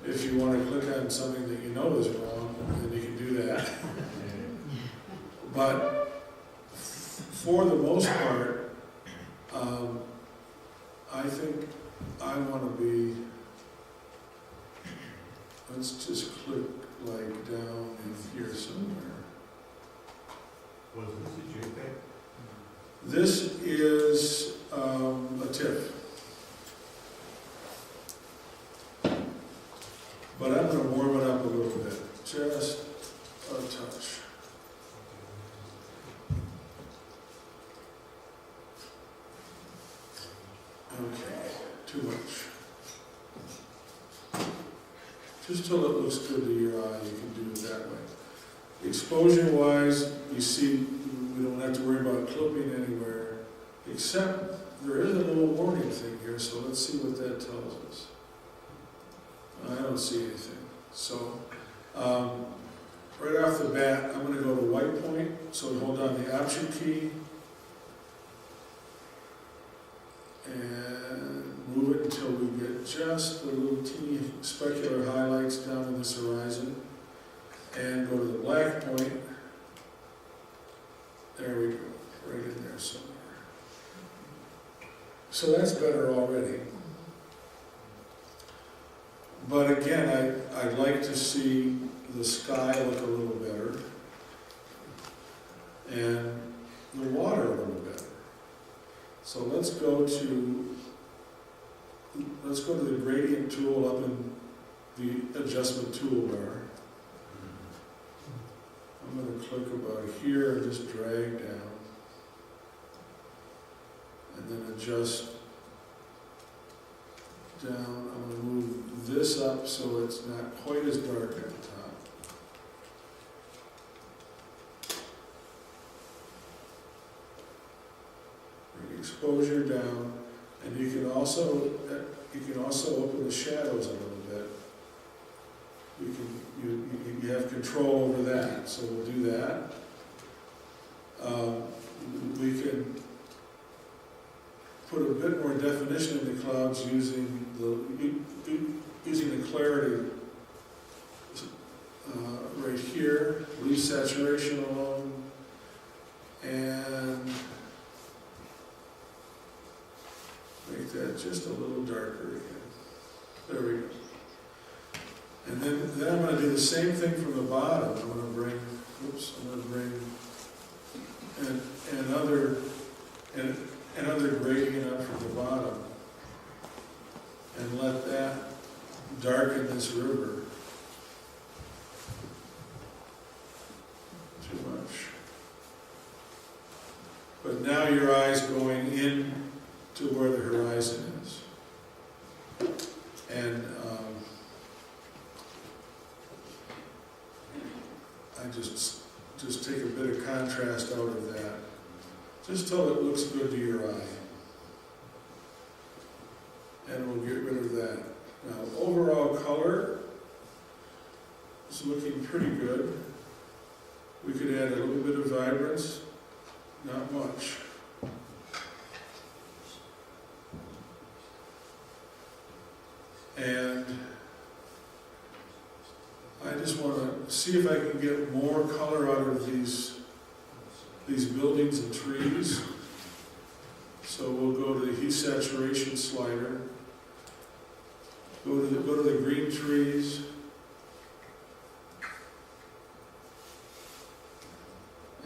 If you want to click on something that you know is wrong, then you can do that. But for the most part, I think I want to be, let's just click like down in here somewhere. Was this a JPEG? This is a TIFF. But I'm going to warm it up a little bit, just a touch. Okay, too much. Just till it looks good to your eye, you can do it that way. Exposure-wise, you see, we don't have to worry about clipping anywhere, except there is a little warning thing here, so let's see what that tells us. I don't see anything. So, right off the bat, I'm going to go to white point, so hold down the option key, and move it until we get just the little teeny specular highlights down in this horizon, and go to the black point. There we go, right in there somewhere. So that's better already. But again, I'd like to see the sky look a little better, and the water a little better. So let's go to the gradient tool up in the adjustment toolbar. I'm going to click about here and just drag down, and then adjust down. I'm going to move this up so it's not quite as dark at the top. Bring exposure down, and you can also open the shadows a little bit. You have control over that, so we'll do that. We can put a bit more definition in the clouds using the clarity right here, leave saturation alone, and make that just a little darker again. There we go. And then I'm going to do the same thing from the bottom. I'm going to bring another gradient up from the bottom, and let that darken this river. Too much. But now your eye's going in to where the horizon is. And I just take a bit of contrast out of that, just till it looks good to your eye. And we'll get rid of that. Now, overall color is looking pretty good. We could add a little bit of vibrance, not much. And I just want to see if I can get more color out of these buildings and trees. So we'll go to the hue saturation slider. Go to the green trees.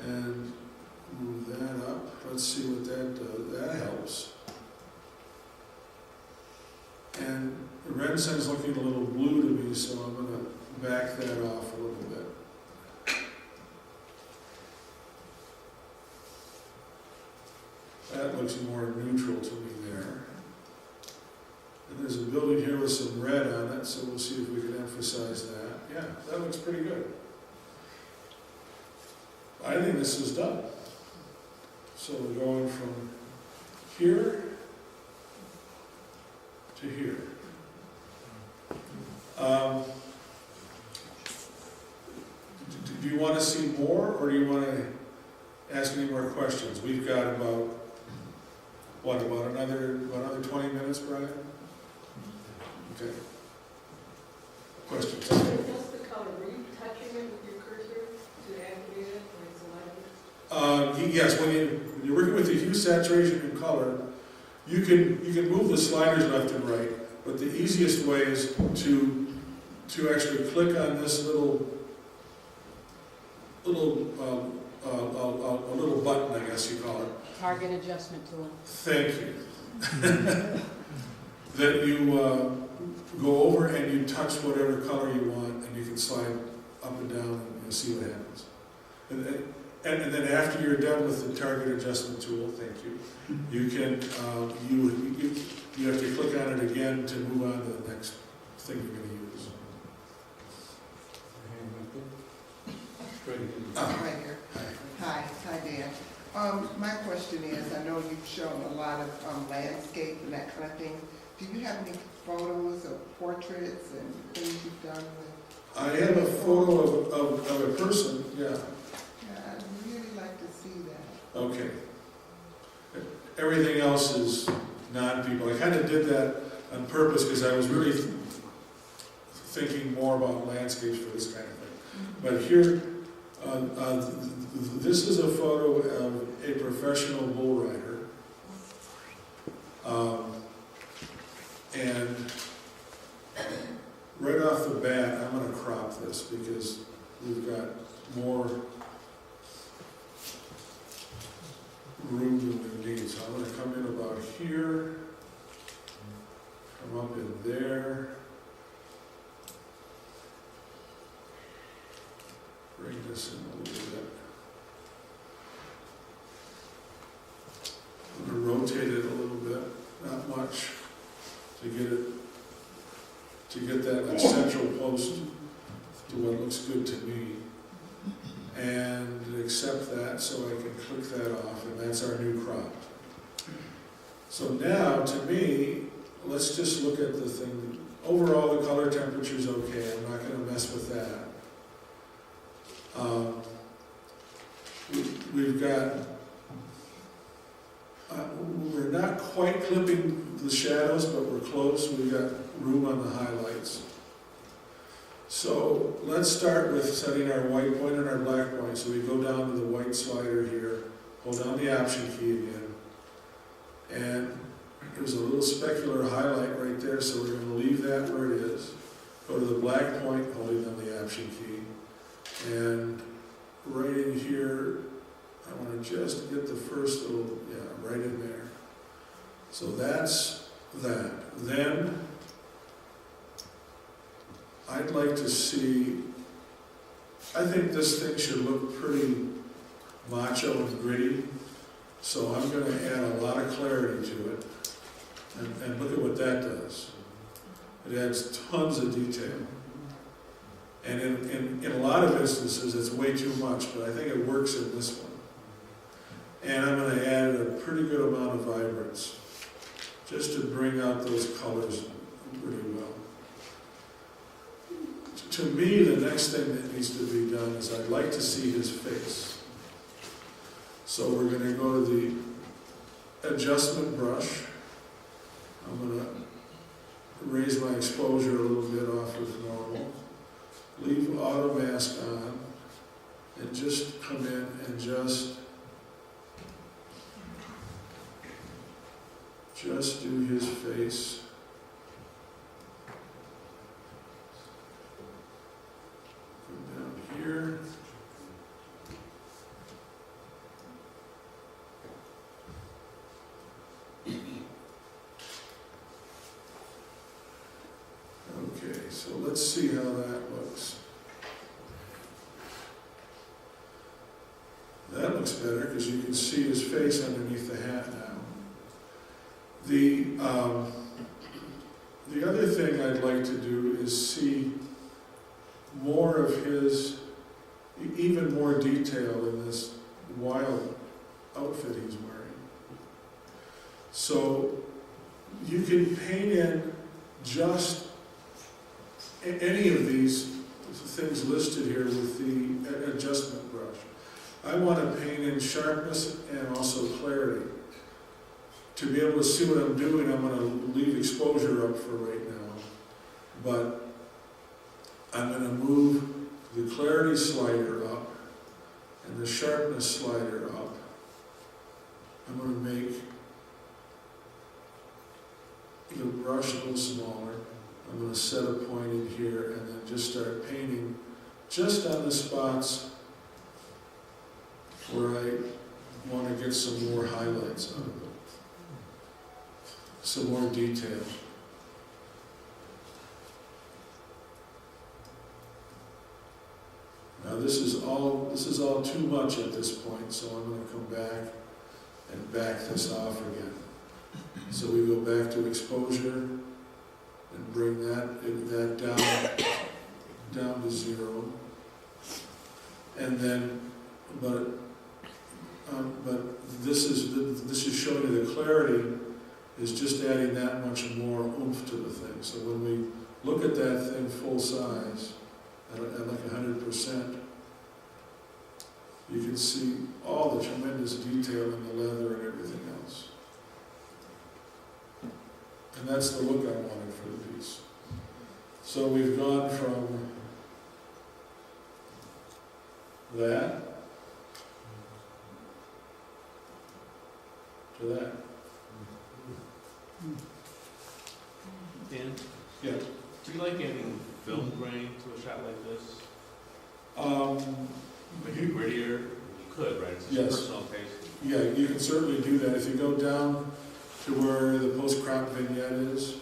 And move that up. Let's see what that does. That helps. And the red sun's looking a little blue to me, so I'm going to back that off a little bit. That looks more neutral to me there. And there's a building here with some red on it, so we'll see if we can emphasize that. Yeah, that looks pretty good. I think this is done. So we're going from here to here. Do you want to see more, or do you want to ask any more questions? We've got about another 20 minutes, Brian? Okay. Questions? Just the color, were you touching it with your cursor to activate it, or selecting? Yes, when you're working with the hue, saturation, and color, you can move the sliders left and right, but the easiest way is to actually click on this little button, I guess you call it. Target adjustment tool. Thank you. That you go over and you touch whatever color you want, and you can slide up and down, and you'll see what happens. And then after you're done with the target adjustment tool, thank you, you can you have to click on it again to move on to the next thing you're going to use. Right here. Hi, Dan. My question is, I know you've shown a lot of landscape and that kind of thing. Do you have any photos of portraits and things you've done with? I have a photo of a person, yeah. Yeah, I'd really like to see that. Okay. Everything else is non-people. I kind of did that on purpose because I was really thinking more about landscapes for this kind of thing. But here, this is a photo of a professional bull rider. And right off the bat, I'm going to crop this because we've got more room than we need. So I'm going to come in about here, come up in there, bring this in a little bit. I'm going to rotate it a little bit, not much, to get that like central post to what looks good to me. And accept that so I can click that off, and that's our new crop. So now, to me, let's just look at the thing. Overall, the color temperature is okay. I'm not going to mess with that. We've got, we're not quite clipping the shadows, but we're close. We've got room on the highlights. So let's start with setting our white point and our black point. So we go down to the white slider here, hold down the option key again, and there's a little specular highlight right there, so we're going to leave that where it is. Go to the black point, holding down the option key, and right in here, I want to just get the first little, right in there. So that's that. Then I'd like to see, I think this thing should look pretty macho and gritty, so I'm going to add a lot of clarity to it, and look at what that does. It adds tons of detail. And in a lot of instances, it's way too much, but I think it works in this one. And I'm going to add a pretty good amount of vibrance, just to bring out those colors really well. To me, the next thing that needs to be done is I'd like to see his face. So we're going to go to the adjustment brush. I'm going to raise my exposure a little bit off of normal. Leave auto mask on, and just come in and just do his face. Come down here. Okay, so let's see how that looks. That looks better because you can see his face underneath the hat now. The other thing I'd like to do is see more of his, even more detail in this wild outfit he's wearing. So you can paint in just any of these things listed here with the adjustment brush. I want to paint in sharpness and also clarity. To be able to see what I'm doing, I'm going to leave exposure up for right now. But I'm going to move the clarity slider up and the sharpness slider up. I'm going to make the brush a little smaller. I'm going to set a point in here and then just start painting just on the spots where I want to get some more highlights out of it. Some more detail. Now this is all too much at this point, so I'm going to come back and back this off again. So we go back to exposure and bring that down to 0. And then, but this is showing you the clarity is just adding that much more oomph to the thing. So when we look at that thing full size, at like 100%, you can see all the tremendous detail in the leather and everything else. And that's the look I wanted for the piece. So we've gone from that to that. Dan? Yeah. Do you like adding film grain to a shot like this? Make it grittier? You could, right? It's just Yes. personal taste. Yeah, you can certainly do that. If you go down to where the post-crop vignette is,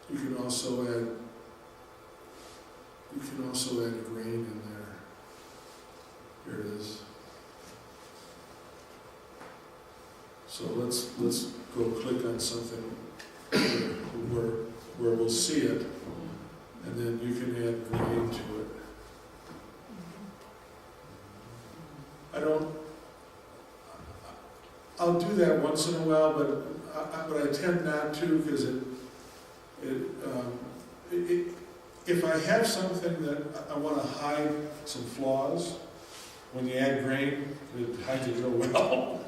you can also add grain in there. Here it is. So let's go click on something where we'll see it, and then you can add grain to it. I'll do that once in a while, but I tend not to, because if I have something that I want to hide some flaws, when you add grain, it hides it real well.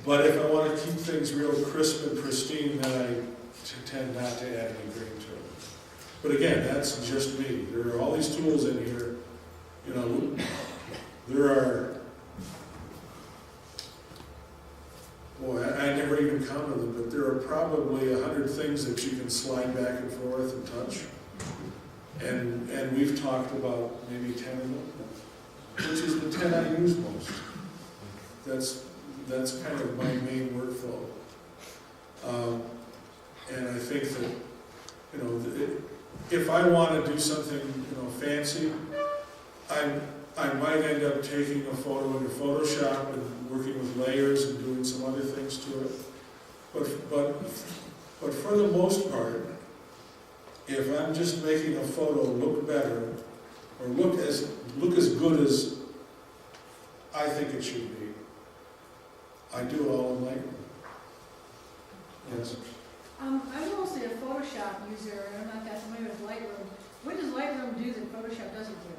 But if I want to keep things real crisp and pristine, then I tend not to add any grain to it. But again, that's just me. There are all these tools in here. You know, there are, boy, I never even counted them, but there are probably 100 things that you can slide back and forth and touch. And we've talked about maybe 10 of them, which is the 10 I use most. That's kind of my main workflow. And I think that, you know, if I want to do something, you know, fancy, I might end up taking a photo into Photoshop and working with layers and doing some other things to it. But But for the most part, if I'm just making a photo look better, or look as good as I think it should be, I do it all in Lightroom. Yes. I'm mostly a Photoshop user, and I'm not that familiar with Lightroom. What does Lightroom do that Photoshop doesn't do?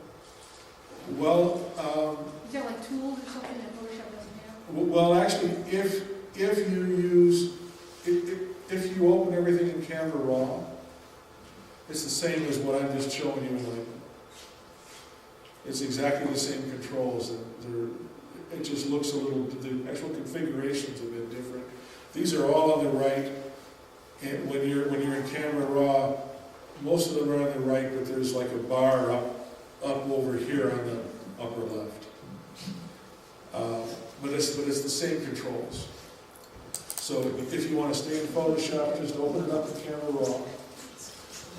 Well, Is there like tools or something that Photoshop doesn't have? well, actually, if you use, if you open everything in Camera Raw, it's the same as what I'm just showing you in Lightroom. It's exactly the same controls. It just looks a little, the actual configuration's a bit different. These are all on the right, and when you're in Camera Raw, most of them are on the right, but there's like a bar up over here on the upper left. But it's the same controls. So if you want to stay in Photoshop, just open it up in Camera Raw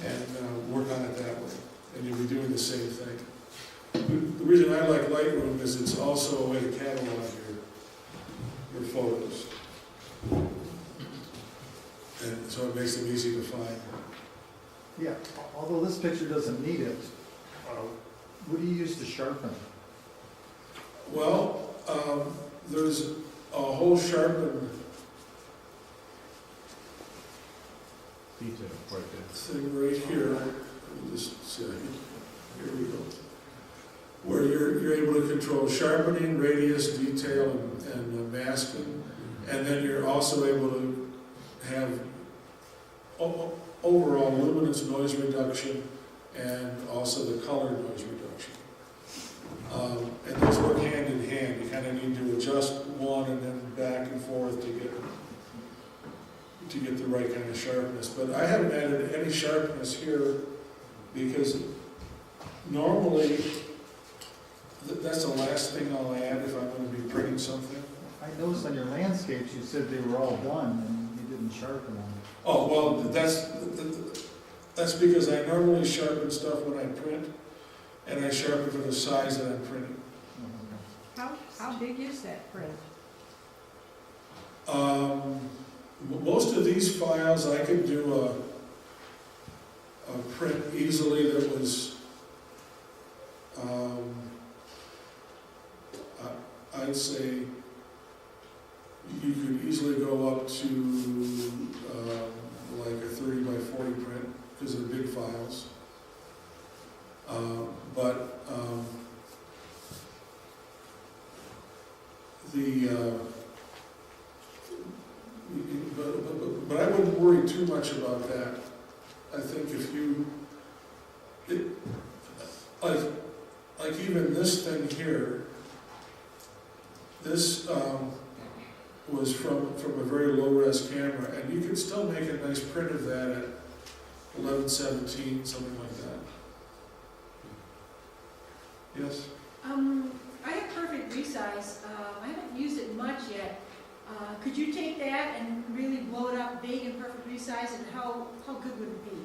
and work on it that way, and you'll be doing the same thing. The reason I like Lightroom is it's also a way to catalog your photos. And so it makes them easy to find. Yeah, although this picture doesn't need it, what do you use to sharpen? Well, there's a whole sharpen thing right here. Let me just see. Here we go. Where you're able to control sharpening, radius, detail, and masking. And then you're also able to have overall luminance noise reduction and also the color noise reduction. And those work hand in hand. You kind of need to adjust one and then back and forth to get the right kind of sharpness. But I haven't added any sharpness here because normally that's the last thing I'll add if I'm going to be printing something. I noticed on your landscapes, you said they were all done and you didn't sharpen them. Oh, well, that's because I normally sharpen stuff when I print, and I sharpen for the size that I'm printing. How big is that print? Most of these files, I could do a print easily that was, I'd say, you could easily go up to like a 30 by 40 print, because they're big files. But I wouldn't worry too much about that. I think if you, like even this thing here, this was from a very low-res camera, and you could still make a nice print of that at 11/17, something like that. Yes? I have perfect resize. I haven't used it much yet. Could you take that and really blow it up big and perfect resize, and how good would it be?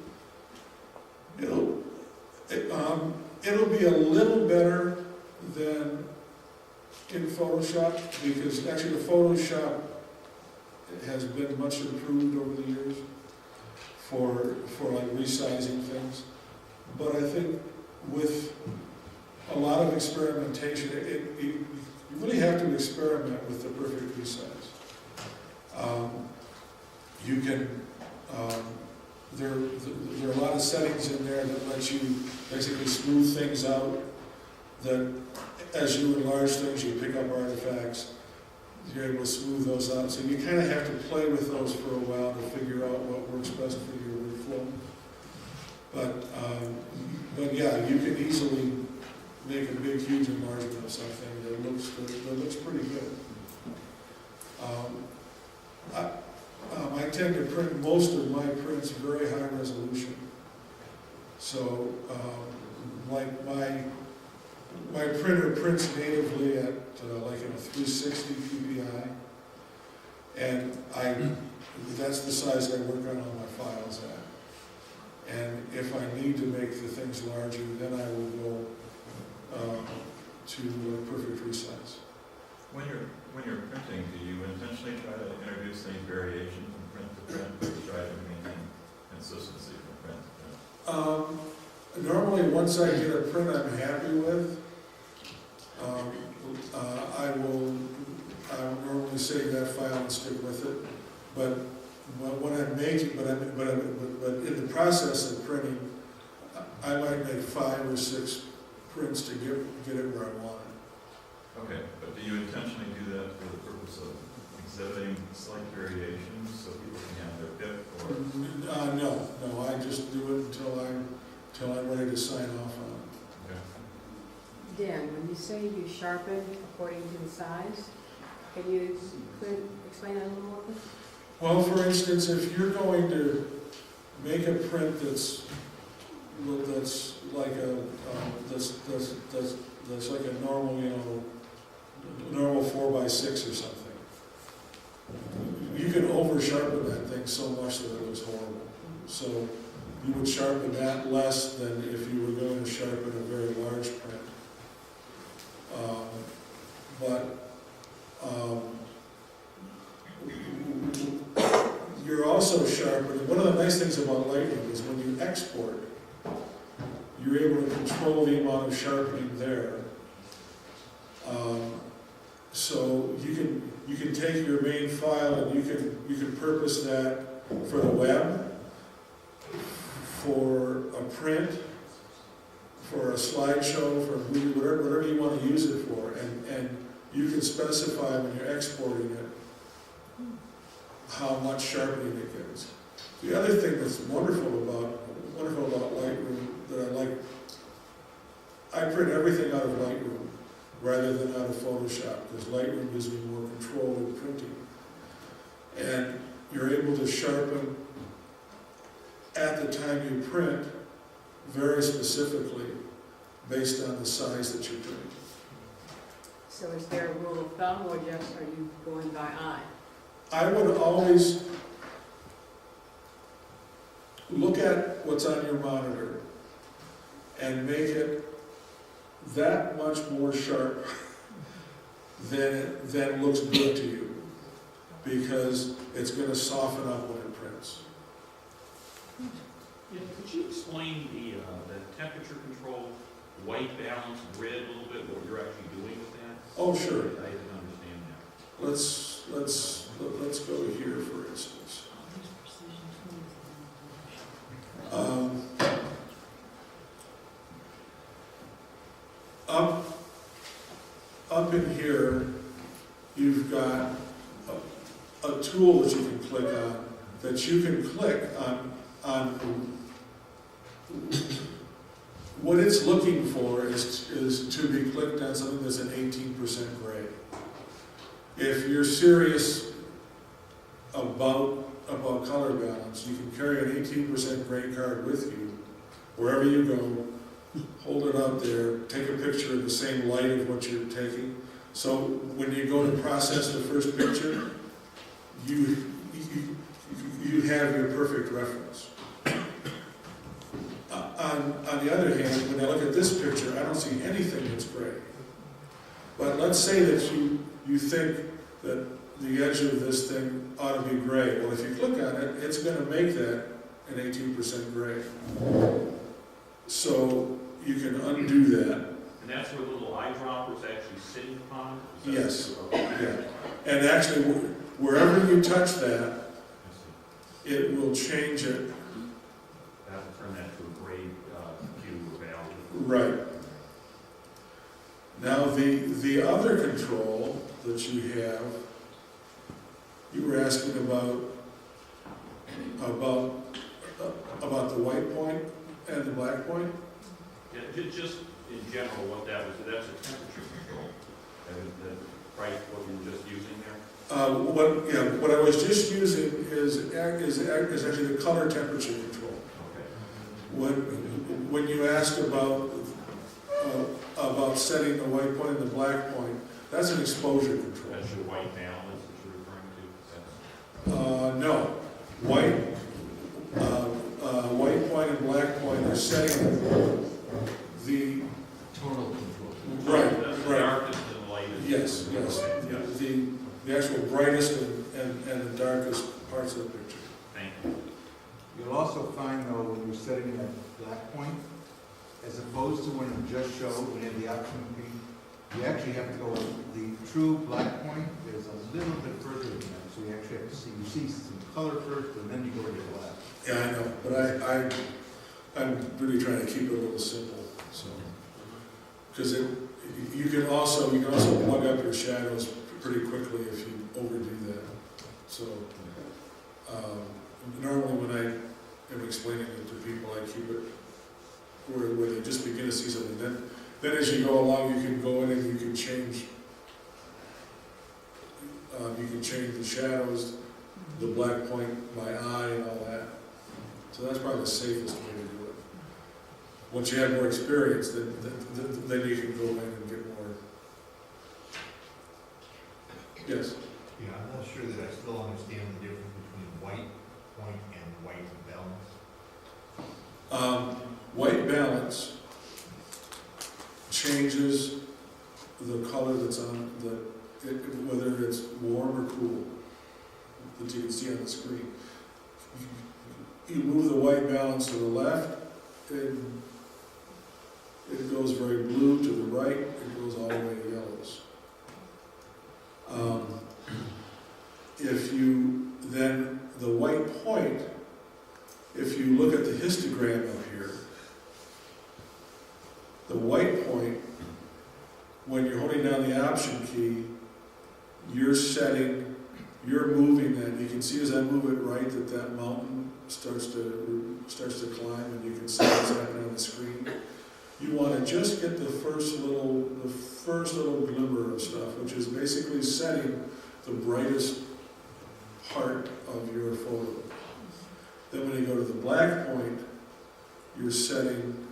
It'll be a little better than in Photoshop, because actually the Photoshop has been much improved over the years for like resizing things. But I think with a lot of experimentation, you really have to experiment with the perfect resize. You can, there are a lot of settings in there that let you basically smooth things out, that as you enlarge things, you pick up artifacts, you're able to smooth those out. So you kind of have to play with those for a while to figure out what works best for your workflow. But yeah, you can easily make a big, huge enlargement of something that looks pretty good. I tend to print most of my prints very high resolution. So, like my printer prints natively at like in a 360 PPI, and that's the size I work on all my files at. And if I need to make the things larger, then I will go to perfect resize. When you're printing, do you intentionally try to introduce any variations from print to print, or try to once I get a print I'm happy with, I will normally save that file and stick with it. But when I'm making, but in the process of printing, I might make 5 or 6 prints to get it where I want it. Okay, but do you intentionally do that for the purpose of exhibiting slight variations so people can have their pick, or? No, I just do it until I'm ready to sign off on it. Okay. Dan, when you say you sharpen according to the size, can you explain that a little more, please? Well, for instance, if you're going to make a print that's like a that's like a normal, normal 4x6 or something, you can over sharpen that thing so much that it looks horrible. So you would sharpen that less than if you were going to sharpen a very large print. You're also sharpening. One of the nice things about Lightroom is when you export, you're able to control the amount of sharpening there. So you can take your main file and you can purpose that for the web, for a print, for a slideshow, for a movie, whatever you want to use it for, and you can specify when you're exporting it how much sharpening it gets. The other thing that's wonderful about Lightroom that I like, I print everything out of Lightroom rather than out of Photoshop, because Lightroom gives me more control in printing. And you're able to sharpen at the time you print very specifically based on the size that you're printing. So is there a rule of thumb, or just are you going by eye? I would always look at what's on your monitor and make it that much more sharp than looks good to you, because it's going to soften up when it prints. Yeah, could you explain the temperature control, white balance, grid a little bit, what you're actually doing with that? Oh, sure. I didn't understand that. Let's go here, for instance. Up in here, you've got a tool that you can click on, that you can click on what it's looking for is to be clicked on something that's an 18% gray. If you're serious about color balance, you can carry an 18% gray card with you wherever you go, hold it up there, take a picture in the same light of what you're taking. So when you go to process the first picture, you have your perfect reference. On the other hand, when I look at this picture, I don't see anything that's gray. But let's say that you think that the edge of this thing ought to be gray. Well, if you click on it, it's going to make that an 18% gray. So you can undo that. And that's where the little eyedropper is actually sitting upon? Yes. Yeah. And actually, wherever you touch that, it will change it. That will turn that to a gray hue or value. Right. Now, the other control that you have, you were asking about the white point and the black point? Yeah, just in general, what that was, that's a temperature control. Right, what we were just using there? What I was just using is actually the color temperature control. Okay. When you asked about setting the white point and the black point, that's an exposure control. That's your white balance that you're referring to? No. White point and black point are setting the Total control. right, That's the right. darkest and the lightest. Yes, yes. Yeah. The actual brightest and the darkest parts of the picture. Thank you. You'll also find, though, when you're setting that black point, as opposed to when it just showed, when you have the option key, you actually have to go, the true black point is a little bit further than that, so you actually have to see, you see some color first, and then you go to the black. Yeah, I know, but I'm really trying to keep it a little simple, so. Because you can also plug up your shadows pretty quickly if you overdo that. So, normally when I am explaining it to people, I keep it where they just begin to see something. Then as you go along, you can go in and you can change the shadows, the black point by eye and all that. So that's probably the safest way to do it. Once you have more experience, then you can go in and get more. Yes? Yeah, I'm not sure that I still understand the difference between white point and white balance. White balance changes the color that's on whether it's warm or cool, that you can see on the screen. You move the white balance to the left, and it goes very blue. To the right, it goes all the way to yellows. Then the white point, if you look at the histogram up here, the white point, when you're holding down the option key, you're moving that. You can see as I move it right that mountain starts to climb, and you can see what's happening on the screen. You want to just get the first little glimmer of stuff, which is basically setting the brightest part of your photo. Then when you go to the black point, you're setting.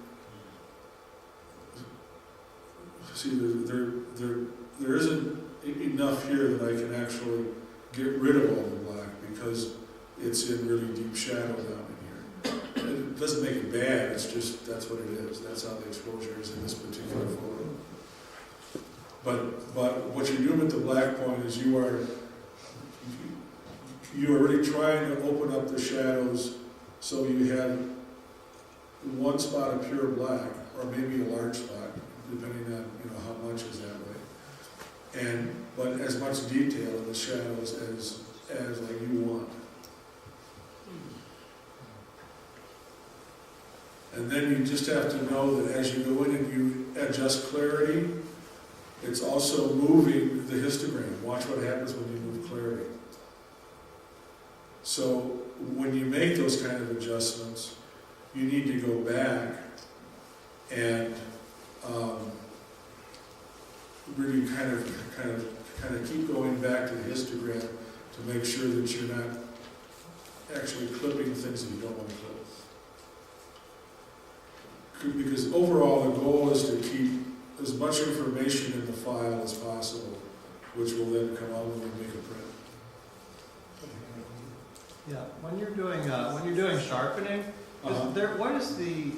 See, there isn't enough here that I can actually get rid of all the black because it's in really deep shadow down in here. It doesn't make it bad, it's just, that's what it is. That's how the exposure is in this particular photo. But what you're doing with the black point is you are really trying to open up the shadows so you have one spot of pure black, or maybe a large spot, depending on how much is that way. But as much detail in the shadows as like you want. And then you just have to know that as you go in and you adjust clarity, it's also moving the histogram. Watch what happens when you move clarity. So when you make those kind of adjustments, you need to go back and really kind of keep going back to the histogram to make sure that you're not actually clipping things that you don't want to clip. Because overall the goal is to keep as much information in the file as possible, which will then come out when we make a print. Yeah, when you're doing sharpening, what is the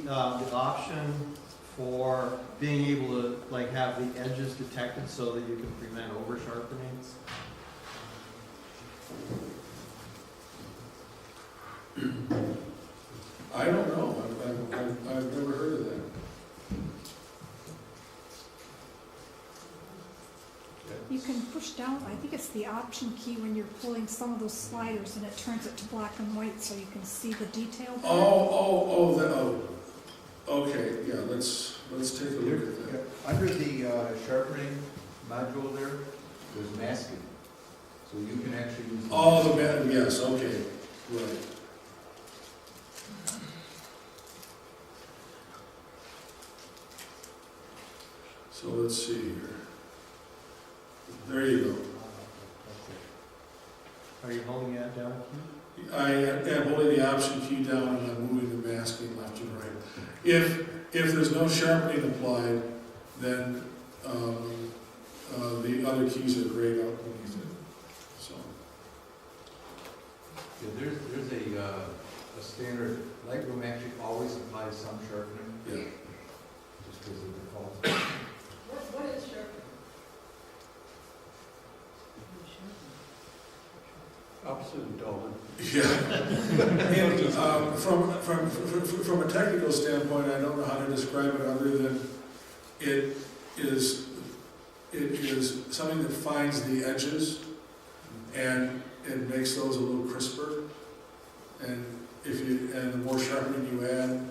option for being able to have the edges detected so that you can prevent over sharpening? I don't know. I've never heard of that. You can push down, I think it's the option key when you're pulling some of those sliders, and it turns it to black and white so you can see the detail better. Okay, yeah, let's take a look at that. Under the sharpening module there's masking. So you can actually use... Yes, okay, right. So let's see here. There you go. Are you holding that down? I am holding the option key down and I'm moving the masking left and right. If there's no sharpening applied, then the other keys are grayed out beneath it. So. Yeah, there's a standard. Lightroom actually always applies some sharpening. Yeah. Just because of the default. What is sharpening? Opposite of dull. Yeah. And from a technical standpoint, I don't know how to describe it other than it is something that finds the edges and it makes those a little crisper. And the more sharpening you add,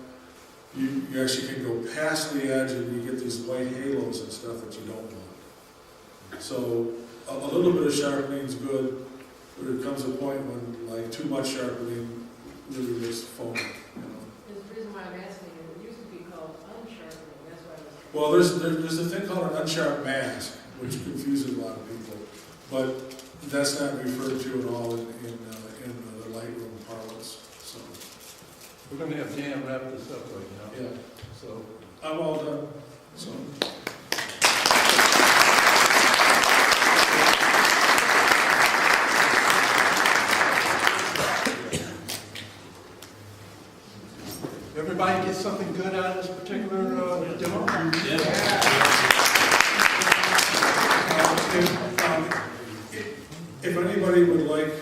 you actually can go past the edge and you get these white halos and stuff that you don't want. So a little bit of sharpening is good, but there comes a point when like too much sharpening really makes foam. You know? The reason why I'm asking is it used to be called unsharpening, that's why I was. Well, there's a thing called an unsharp mask, which confuses a lot of people, but that's not referred to at all in the Lightroom parlance. So We're gonna have Dan wrap this up right now. yeah, So, I'm all done. So. everybody get something good out of this particular demo? If anybody would like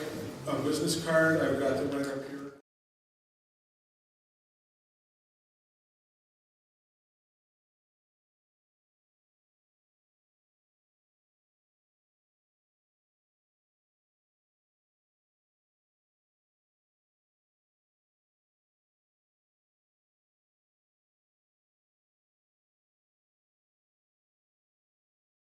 a business card, I've got them